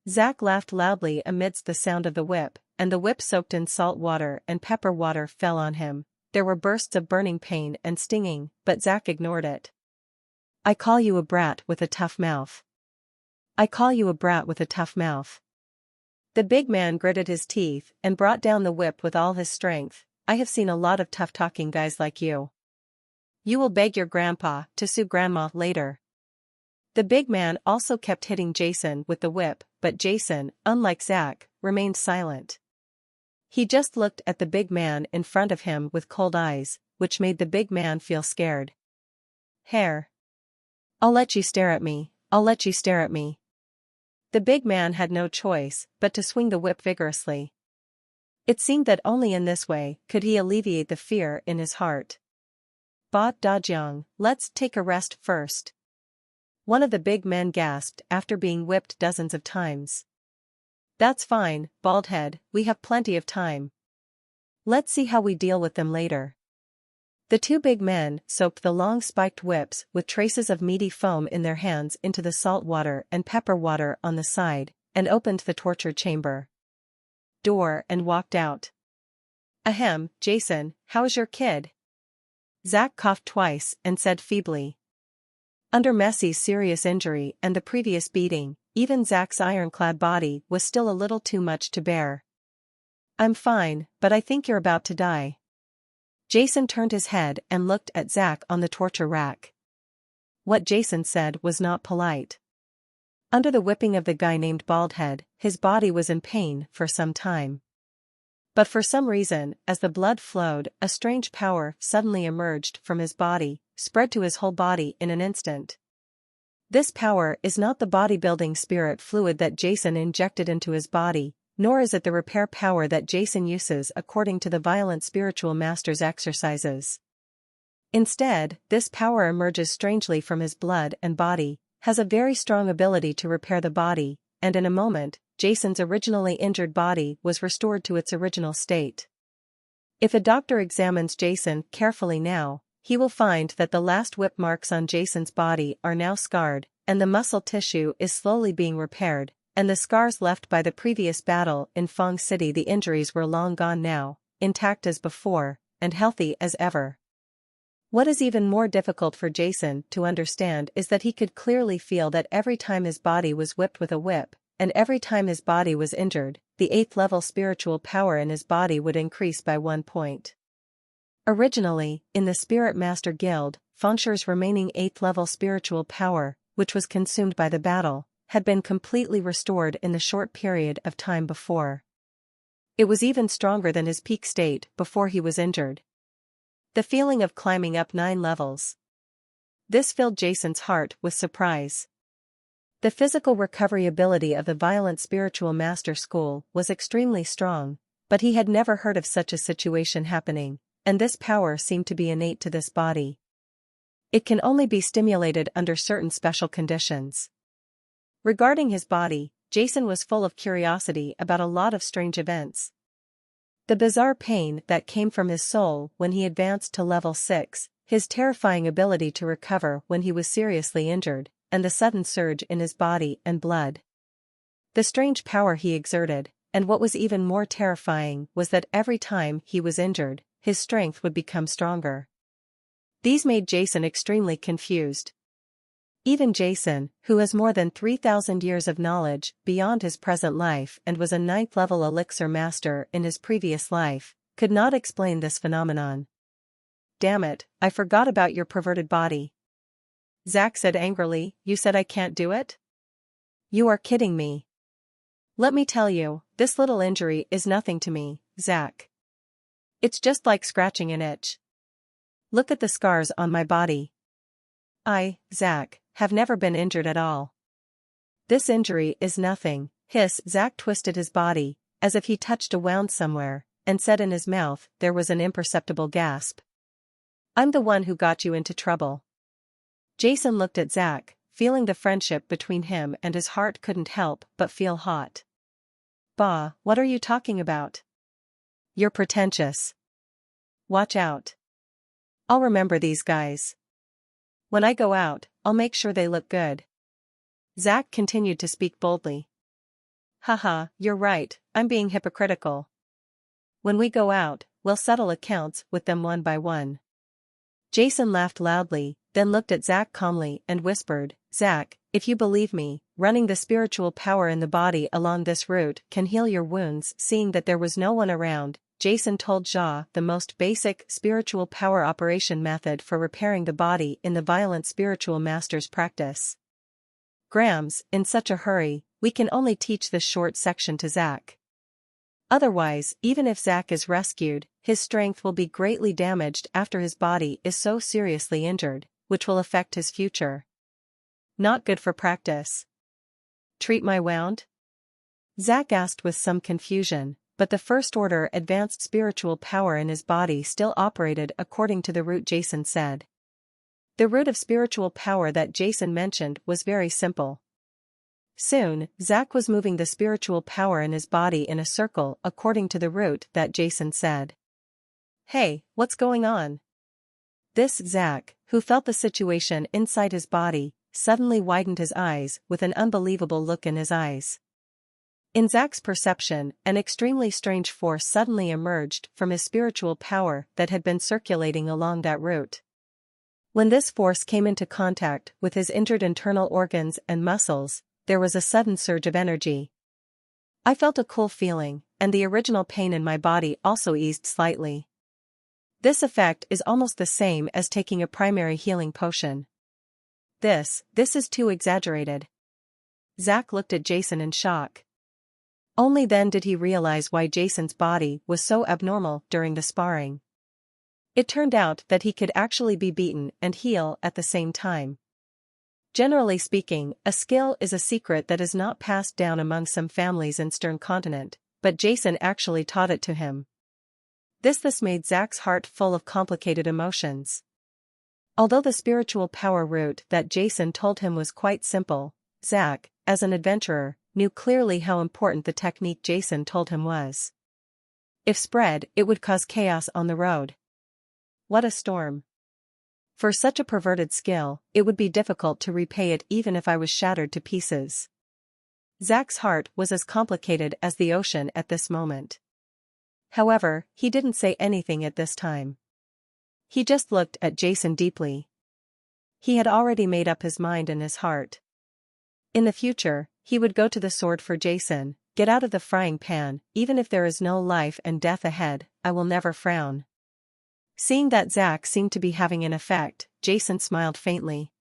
Zach laughed loudly amidst the sound of the whip, and the whip soaked in salt water and pepper water fell on him. There were bursts of burning pain and stinging, but Zach ignored it. I call you a brat with a tough mouth. I call you a brat with a tough mouth. The big man gritted his teeth and brought down the whip with all his strength. I have seen a lot of tough-talking guys like you. You will beg your grandpa to sue grandma later. The big man also kept hitting Jason with the whip, but Jason, unlike Zach, remained silent. He just looked at the big man in front of him with cold eyes, which made the big man feel scared. Hair. I'll let you stare at me, I'll let you stare at me. The big man had no choice but to swing the whip vigorously. It seemed that only in this way could he alleviate the fear in his heart. Ba Dajiang, let's take a rest first. One of the big men gasped after being whipped dozens of times. That's fine, Baldhead, we have plenty of time. Let's see how we deal with them later. The two big men soaked the long spiked whips with traces of meaty foam in their hands into the salt water and pepper water on the side, and opened the torture chamber door and walked out. Ahem, Jason, how's your kid? Zach coughed twice and said feebly. Under Messie's serious injury and the previous beating, even Zach's ironclad body was still a little too much to bear. I'm fine, but I think you're about to die. Jason turned his head and looked at Zach on the torture rack. What Jason said was not polite. Under the whipping of the guy named Baldhead, his body was in pain for some time. But for some reason, as the blood flowed, a strange power suddenly emerged from his body, spread to his whole body in an instant. This power is not the bodybuilding spirit fluid that Jason injected into his body, nor is it the repair power that Jason uses according to the violent spiritual master's exercises. Instead, this power emerges strangely from his blood and body, has a very strong ability to repair the body, and in a moment, Jason's originally injured body was restored to its original state. If a doctor examines Jason carefully now, he will find that the last whip marks on Jason's body are now scarred, and the muscle tissue is slowly being repaired, and the scars left by the previous battle in Fong City, the injuries were long gone now, intact as before, and healthy as ever. What is even more difficult for Jason to understand is that he could clearly feel that every time his body was whipped with a whip, and every time his body was injured, the 8th level spiritual power in his body would increase by 1 point. Originally, in the Spirit Master Guild, Fengshir's remaining 8th level spiritual power, which was consumed by the battle, had been completely restored in the short period of time before. It was even stronger than his peak state before he was injured. The feeling of climbing up 9 levels. This filled Jason's heart with surprise. The physical recovery ability of the violent spiritual master school was extremely strong, but he had never heard of such a situation happening, and this power seemed to be innate to this body. It can only be stimulated under certain special conditions. Regarding his body, Jason was full of curiosity about a lot of strange events. The bizarre pain that came from his soul when he advanced to level 6, his terrifying ability to recover when he was seriously injured, and the sudden surge in his body and blood. The strange power he exerted, and what was even more terrifying was that every time he was injured, his strength would become stronger. These made Jason extremely confused. Even Jason, who has more than 3,000 years of knowledge beyond his present life and was a 9th level elixir master in his previous life, could not explain this phenomenon. "Damn it, I forgot about your perverted body," Zack said angrily. "You said I can't do it? You are kidding me. Let me tell you, this little injury is nothing to me, Zack. It's just like scratching an itch. Look at the scars on my body. I, Zack, have never been injured at all. This injury is nothing." Zack twisted his body, as if he touched a wound somewhere, and said in his mouth there was an imperceptible gasp. "I'm the one who got you into trouble." Jason looked at Zack, feeling the friendship between him, and his heart couldn't help but feel hot. "Bah, what are you talking about? You're pretentious. Watch out. I'll remember these guys. When I go out, I'll make sure they look good." Zack continued to speak boldly. "Haha, you're right, I'm being hypocritical. When we go out, we'll settle accounts with them one by one." Jason laughed loudly, then looked at Zack calmly and whispered, "Zack, if you believe me, running the spiritual power in the body along this route can heal your wounds." Seeing that there was no one around, Jason told Ja the most basic spiritual power operation method for repairing the body in the violent spiritual master's practice. "Grams, in such a hurry, we can only teach this short section to Zack. Otherwise, even if Zack is rescued, his strength will be greatly damaged after his body is so seriously injured, which will affect his future. Not good for practice. Treat my wound?" Zack asked with some confusion, but the First Order advanced spiritual power in his body still operated according to the route Jason said. The route of spiritual power that Jason mentioned was very simple. Soon, Zack was moving the spiritual power in his body in a circle according to the route that Jason said. "Hey, what's going on?" This Zack, who felt the situation inside his body, suddenly widened his eyes with an unbelievable look in his eyes. In Zack's perception, an extremely strange force suddenly emerged from his spiritual power that had been circulating along that route. When this force came into contact with his injured internal organs and muscles, there was a sudden surge of energy. I felt a cool feeling, and the original pain in my body also eased slightly. This effect is almost the same as taking a primary healing potion. This is too exaggerated. Zack looked at Jason in shock. Only then did he realize why Jason's body was so abnormal during the sparring. It turned out that he could actually be beaten and heal at the same time. Generally speaking, a skill is a secret that is not passed down among some families in Stern Continent, but Jason actually taught it to him. This made Zack's heart full of complicated emotions. Although the spiritual power route that Jason told him was quite simple, Zack, as an adventurer, knew clearly how important the technique Jason told him was. If spread, it would cause chaos on the road. What a storm. For such a perverted skill, it would be difficult to repay it even if I was shattered to pieces. Zack's heart was as complicated as the ocean at this moment. However, he didn't say anything at this time. He just looked at Jason deeply. He had already made up his mind in his heart. In the future, he would go to the sword for Jason, get out of the frying pan, even if there is no life and death ahead, I will never frown. Seeing that Zack seemed to be having an effect, Jason smiled faintly.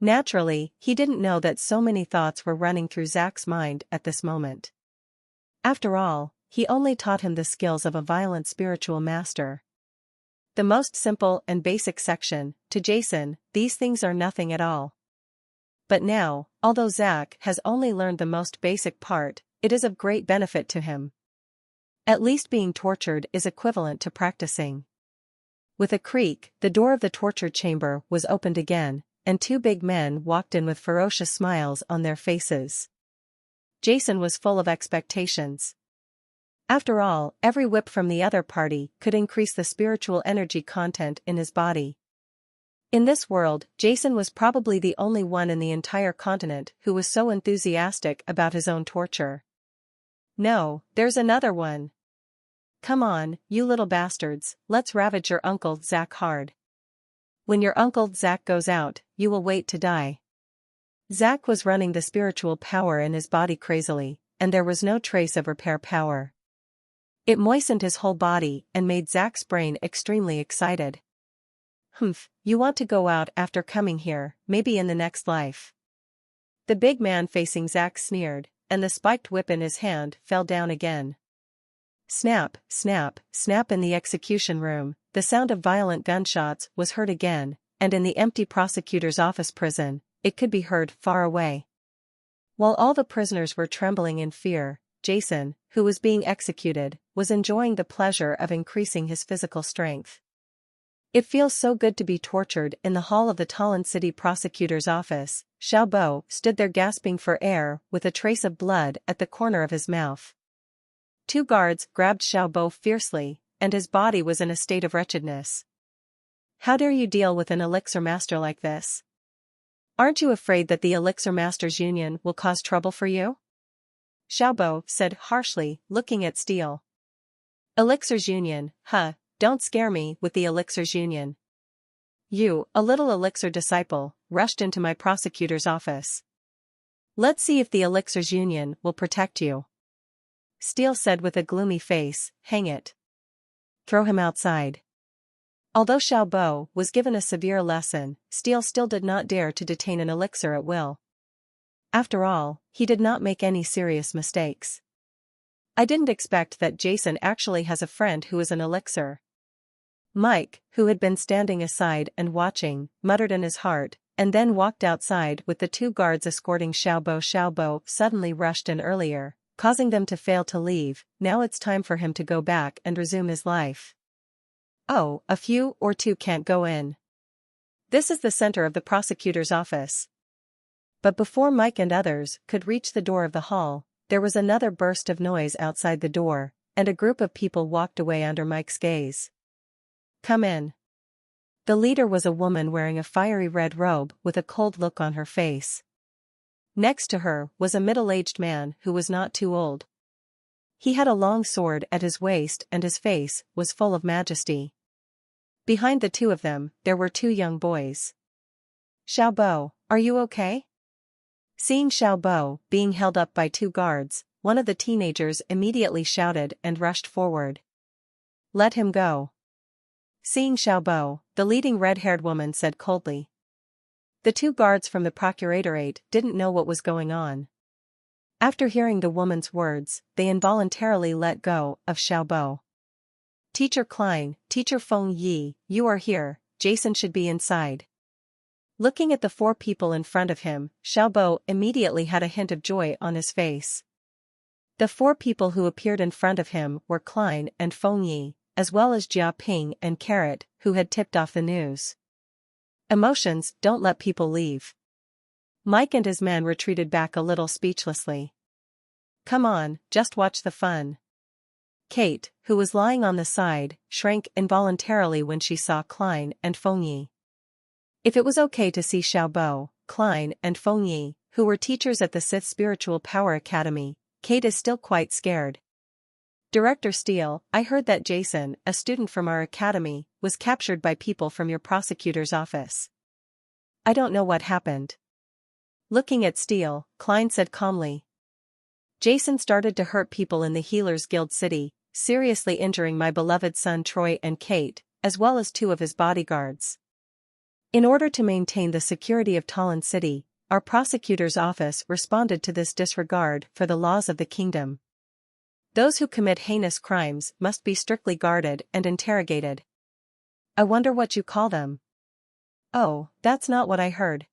Naturally, he didn't know that so many thoughts were running through Zack's mind at this moment. After all, he only taught him the skills of a violent spiritual master. The most simple and basic section, to Jason, these things are nothing at all. But now, although Zack has only learned the most basic part, it is of great benefit to him. At least being tortured is equivalent to practicing. With a creak, the door of the torture chamber was opened again, and two big men walked in with ferocious smiles on their faces. Jason was full of expectations. After all, every whip from the other party could increase the spiritual energy content in his body. In this world, Jason was probably the only one in the entire continent who was so enthusiastic about his own torture. No, there's another one. Come on, you little bastards, let's ravage your Uncle Zack hard. When your Uncle Zack goes out, you will wait to die. Zack was running the spiritual power in his body crazily, and there was no trace of repair power. It moistened his whole body and made Zack's brain extremely excited. You want to go out after coming here, maybe in the next life. The big man facing Zack sneered, and the spiked whip in his hand fell down again. Snap, snap, snap in the execution room, the sound of violent gunshots was heard again, and in the empty prosecutor's office prison, it could be heard far away. While all the prisoners were trembling in fear, Jason, who was being executed, was enjoying the pleasure of increasing his physical strength. It feels so good to be tortured. In the hall of the Talon City prosecutor's office, Xiaobo stood there gasping for air with a trace of blood at the corner of his mouth. Two guards grabbed Xiaobo fiercely, and his body was in a state of wretchedness. How dare you deal with an elixir master like this? Aren't you afraid that the Elixir Masters Union will cause trouble for you? Xiaobo said harshly, looking at Steel. Elixirs Union, don't scare me with the Elixirs Union. You, a little elixir disciple, rushed into my prosecutor's office. Let's see if the Elixirs Union will protect you. Steel said with a gloomy face, hang it. Throw him outside. Although Xiaobo was given a severe lesson, Steel still did not dare to detain an elixir at will. After all, he did not make any serious mistakes. I didn't expect that Jason actually has a friend who is an elixir. Mike, who had been standing aside and watching, muttered in his heart, and then walked outside with the two guards escorting Xiaobo. Xiaobo suddenly rushed in earlier, causing them to fail to leave. Now it's time for him to go back and resume his life. Oh, a few or two can't go in. This is the center of the prosecutor's office. But before Mike and others could reach the door of the hall, there was another burst of noise outside the door, and a group of people walked away under Mike's gaze. Come in. The leader was a woman wearing a fiery red robe with a cold look on her face. Next to her was a middle-aged man who was not too old. He had a long sword at his waist and his face was full of majesty. Behind the two of them, there were two young boys. Xiaobo, are you okay? Seeing Xiaobo being held up by two guards, one of the teenagers immediately shouted and rushed forward. Let him go. Seeing Xiaobo, the leading red-haired woman said coldly. The two guards from the procuratorate didn't know what was going on. After hearing the woman's words, they involuntarily let go of Xiaobo. Teacher Klein, Teacher Feng Yi, you are here, Jason should be inside. Looking at the four people in front of him, Xiaobo immediately had a hint of joy on his face. The four people who appeared in front of him were Klein and Feng Yi, as well as Jia Ping and Carrot, who had tipped off the news. Emotions don't let people leave. Mike and his men retreated back a little speechlessly. Come on, just watch the fun. Kate, who was lying on the side, shrank involuntarily when she saw Klein and Feng Yi. If it was okay to see Xiaobo, Klein and Feng Yi, who were teachers at the Sith Spiritual Power Academy, Kate is still quite scared. Director Steele, I heard that Jason, a student from our academy, was captured by people from your prosecutor's office. I don't know what happened. Looking at Steele, Klein said calmly. Jason started to hurt people in the Healers Guild City, seriously injuring my beloved son Troy and Kate, as well as two of his bodyguards. In order to maintain the security of Talon City, our prosecutor's office responded to this disregard for the laws of the kingdom. Those who commit heinous crimes must be strictly guarded and interrogated. I wonder what you call them. Oh, that's not what I heard.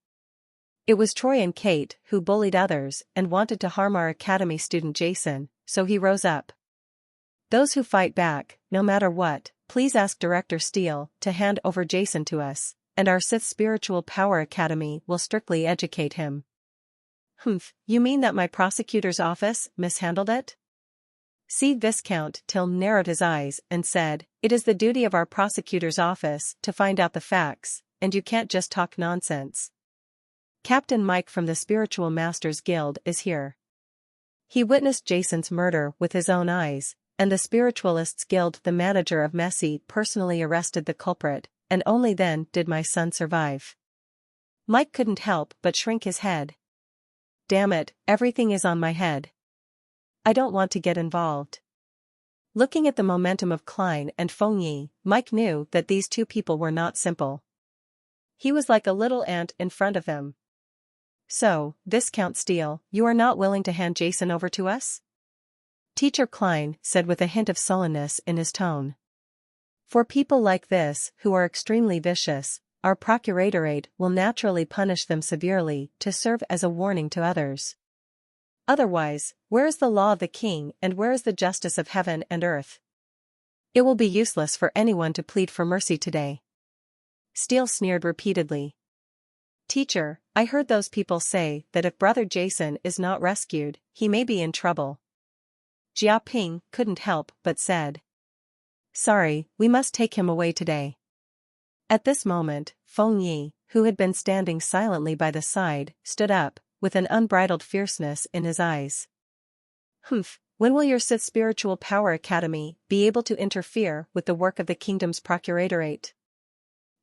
It was Troy and Kate who bullied others and wanted to harm our academy student Jason, so he rose up. Those who fight back, no matter what, please ask Director Steele to hand over Jason to us, and our Sith Spiritual Power Academy will strictly educate him. Humph, you mean that my prosecutor's office mishandled it? See Viscount Tilm narrowed his eyes and said, it is the duty of our prosecutor's office to find out the facts, and you can't just talk nonsense. Captain Mike from the Spiritual Masters Guild is here. He witnessed Jason's murder with his own eyes, and the Spiritualists Guild, the manager of Messi, personally arrested the culprit, and only then did my son survive. Mike couldn't help but shrink his head. Damn it, everything is on my head. I don't want to get involved. Looking at the momentum of Klein and Feng Yi, Mike knew that these two people were not simple. He was like a little ant in front of them. So, Viscount Steele, you are not willing to hand Jason over to us? Teacher Klein said with a hint of sullenness in his tone. For people like this, who are extremely vicious, our procuratorate will naturally punish them severely to serve as a warning to others. Otherwise, where is the law of the king and where is the justice of heaven and earth? It will be useless for anyone to plead for mercy today. Steele sneered repeatedly. Teacher, I heard those people say that if Brother Jason is not rescued, he may be in trouble. Jia Ping couldn't help but said. Sorry, we must take him away today. At this moment, Feng Yi, who had been standing silently by the side, stood up, with an unbridled fierceness in his eyes. Humph, when will your Sith Spiritual Power Academy be able to interfere with the work of the kingdom's procuratorate?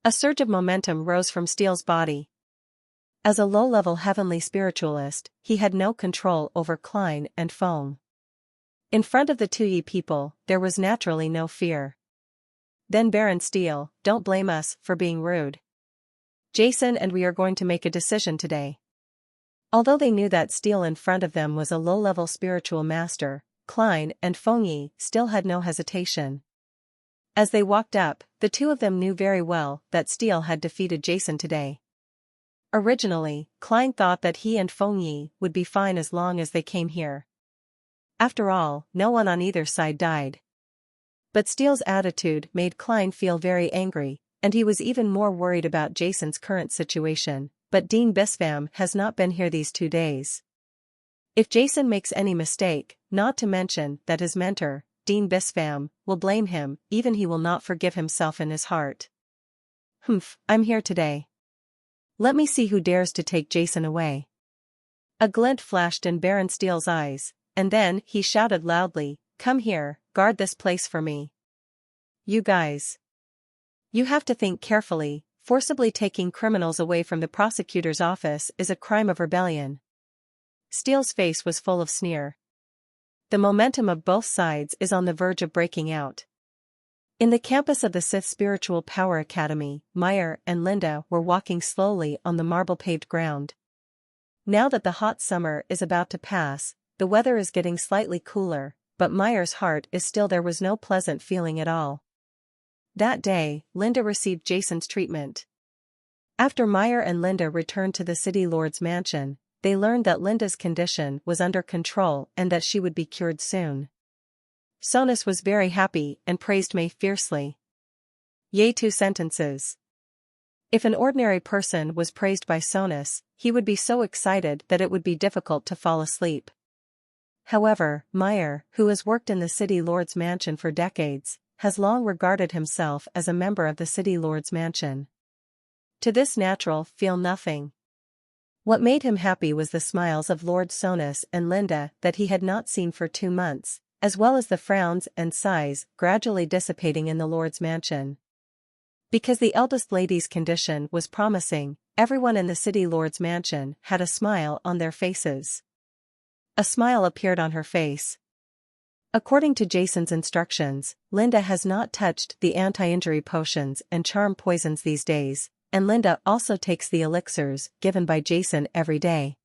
A surge of momentum rose from Steele's body. As a low-level heavenly spiritualist, he had no control over Klein and Feng. In front of the two Yi people, there was naturally no fear. Then Baron Steele, don't blame us for being rude. Jason and we are going to make a decision today. Although they knew that Steele in front of them was a low-level spiritual master, Klein and Feng Yi still had no hesitation. As they walked up, the two of them knew very well that Steele had defeated Jason today. Originally, Klein thought that he and Feng Yi would be fine as long as they came here. After all, no one on either side died. But Steele's attitude made Klein feel very angry, and he was even more worried about Jason's current situation, but Dean Bispham has not been here these 2 days. If Jason makes any mistake, not to mention that his mentor, Dean Bispham, will blame him, even he will not forgive himself in his heart. Humph, I'm here today. Let me see who dares to take Jason away. A glint flashed in Baron Steele's eyes, and then he shouted loudly, come here, guard this place for me. You guys. You have to think carefully, forcibly taking criminals away from the prosecutor's office is a crime of rebellion. Steele's face was full of sneer. The momentum of both sides is on the verge of breaking out. In the campus of the Sith Spiritual Power Academy, Meyer and Linda were walking slowly on the marble-paved ground. Now that the hot summer is about to pass, the weather is getting slightly cooler, but Meyer's heart is still there was no pleasant feeling at all. That day, Linda received Jason's treatment. After Meyer and Linda returned to the city lord's mansion, they learned that Linda's condition was under control and that she would be cured soon. Sonus was very happy and praised May fiercely. Yay, 2 sentences. If an ordinary person was praised by Sonus, he would be so excited that it would be difficult to fall asleep. However, Meyer, who has worked in the city lord's mansion for decades, has long regarded himself as a member of the city lord's mansion. To this natural feel nothing. What made him happy was the smiles of Lord Sonus and Linda that he had not seen for 2 months, as well as the frowns and sighs gradually dissipating in the lord's mansion. Because the eldest lady's condition was promising, everyone in the city lord's mansion had a smile on their faces. A smile appeared on her face. According to Jason's instructions, Linda has not touched the anti-injury potions and charm poisons these days, and Linda also takes the elixirs given by Jason every day.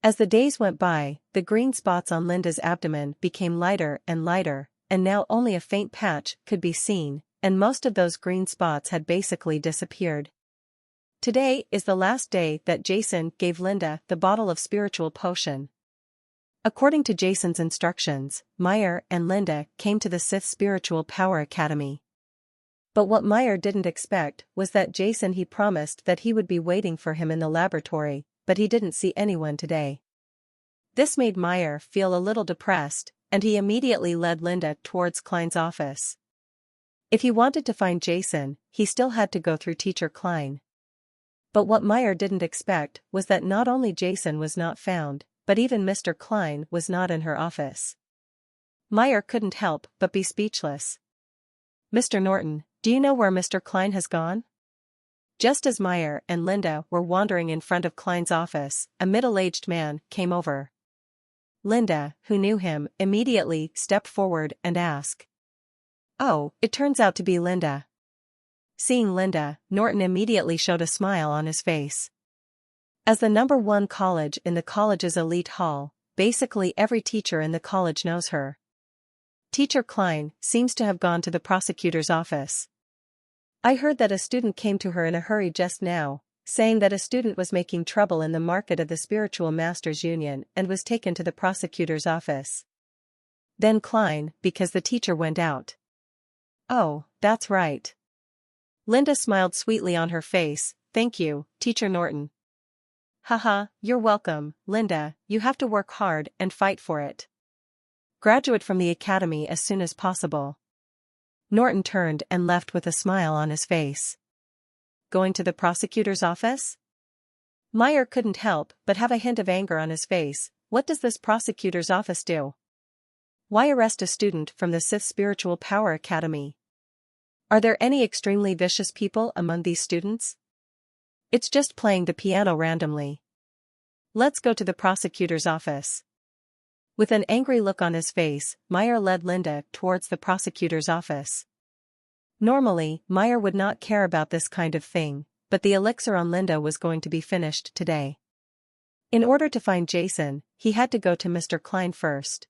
As the days went by, the green spots on Linda's abdomen became lighter, and now only a faint patch could be seen, and most of those green spots had basically disappeared. Today is the last day that Jason gave Linda the bottle of spiritual potion. According to Jason's instructions, Meyer and Linda came to the Sith Spiritual Power Academy. But what Meyer didn't expect was that he promised that he would be waiting for him in the laboratory, but he didn't see anyone today. This made Meyer feel a little depressed, and he immediately led Linda towards Klein's office. If he wanted to find Jason, he still had to go through Teacher Klein. But what Meyer didn't expect was that not only Jason was not found, but even Mr. Klein was not in her office. Meyer couldn't help but be speechless. "Mr. Norton, do you know where Mr. Klein has gone?" Just as Meyer and Linda were wandering in front of Klein's office, a middle-aged man came over. Linda, who knew him, immediately stepped forward and asked. "Oh, it turns out to be Linda." Seeing Linda, Norton immediately showed a smile on his face. As the number 1 college in the college's elite hall, basically every teacher in the college knows her. Teacher Klein seems to have gone to the prosecutor's office. "I heard that a student came to her in a hurry just now, saying that a student was making trouble in the market of the Spiritual Masters Union and was taken to the prosecutor's office." Then Klein, because the teacher went out. "Oh, that's right." Linda smiled sweetly on her face. "Thank you, Teacher Norton." "Haha, you're welcome, Linda, you have to work hard and fight for it. Graduate from the academy as soon as possible." Norton turned and left with a smile on his face. Going to the prosecutor's office? Meyer couldn't help but have a hint of anger on his face. What does this prosecutor's office do? Why arrest a student from the Sith Spiritual Power Academy? Are there any extremely vicious people among these students? It's just playing the piano randomly. Let's go to the prosecutor's office. With an angry look on his face, Meyer led Linda towards the prosecutor's office. Normally, Meyer would not care about this kind of thing, but the elixir on Linda was going to be finished today. In order to find Jason, he had to go to Mr. Klein first.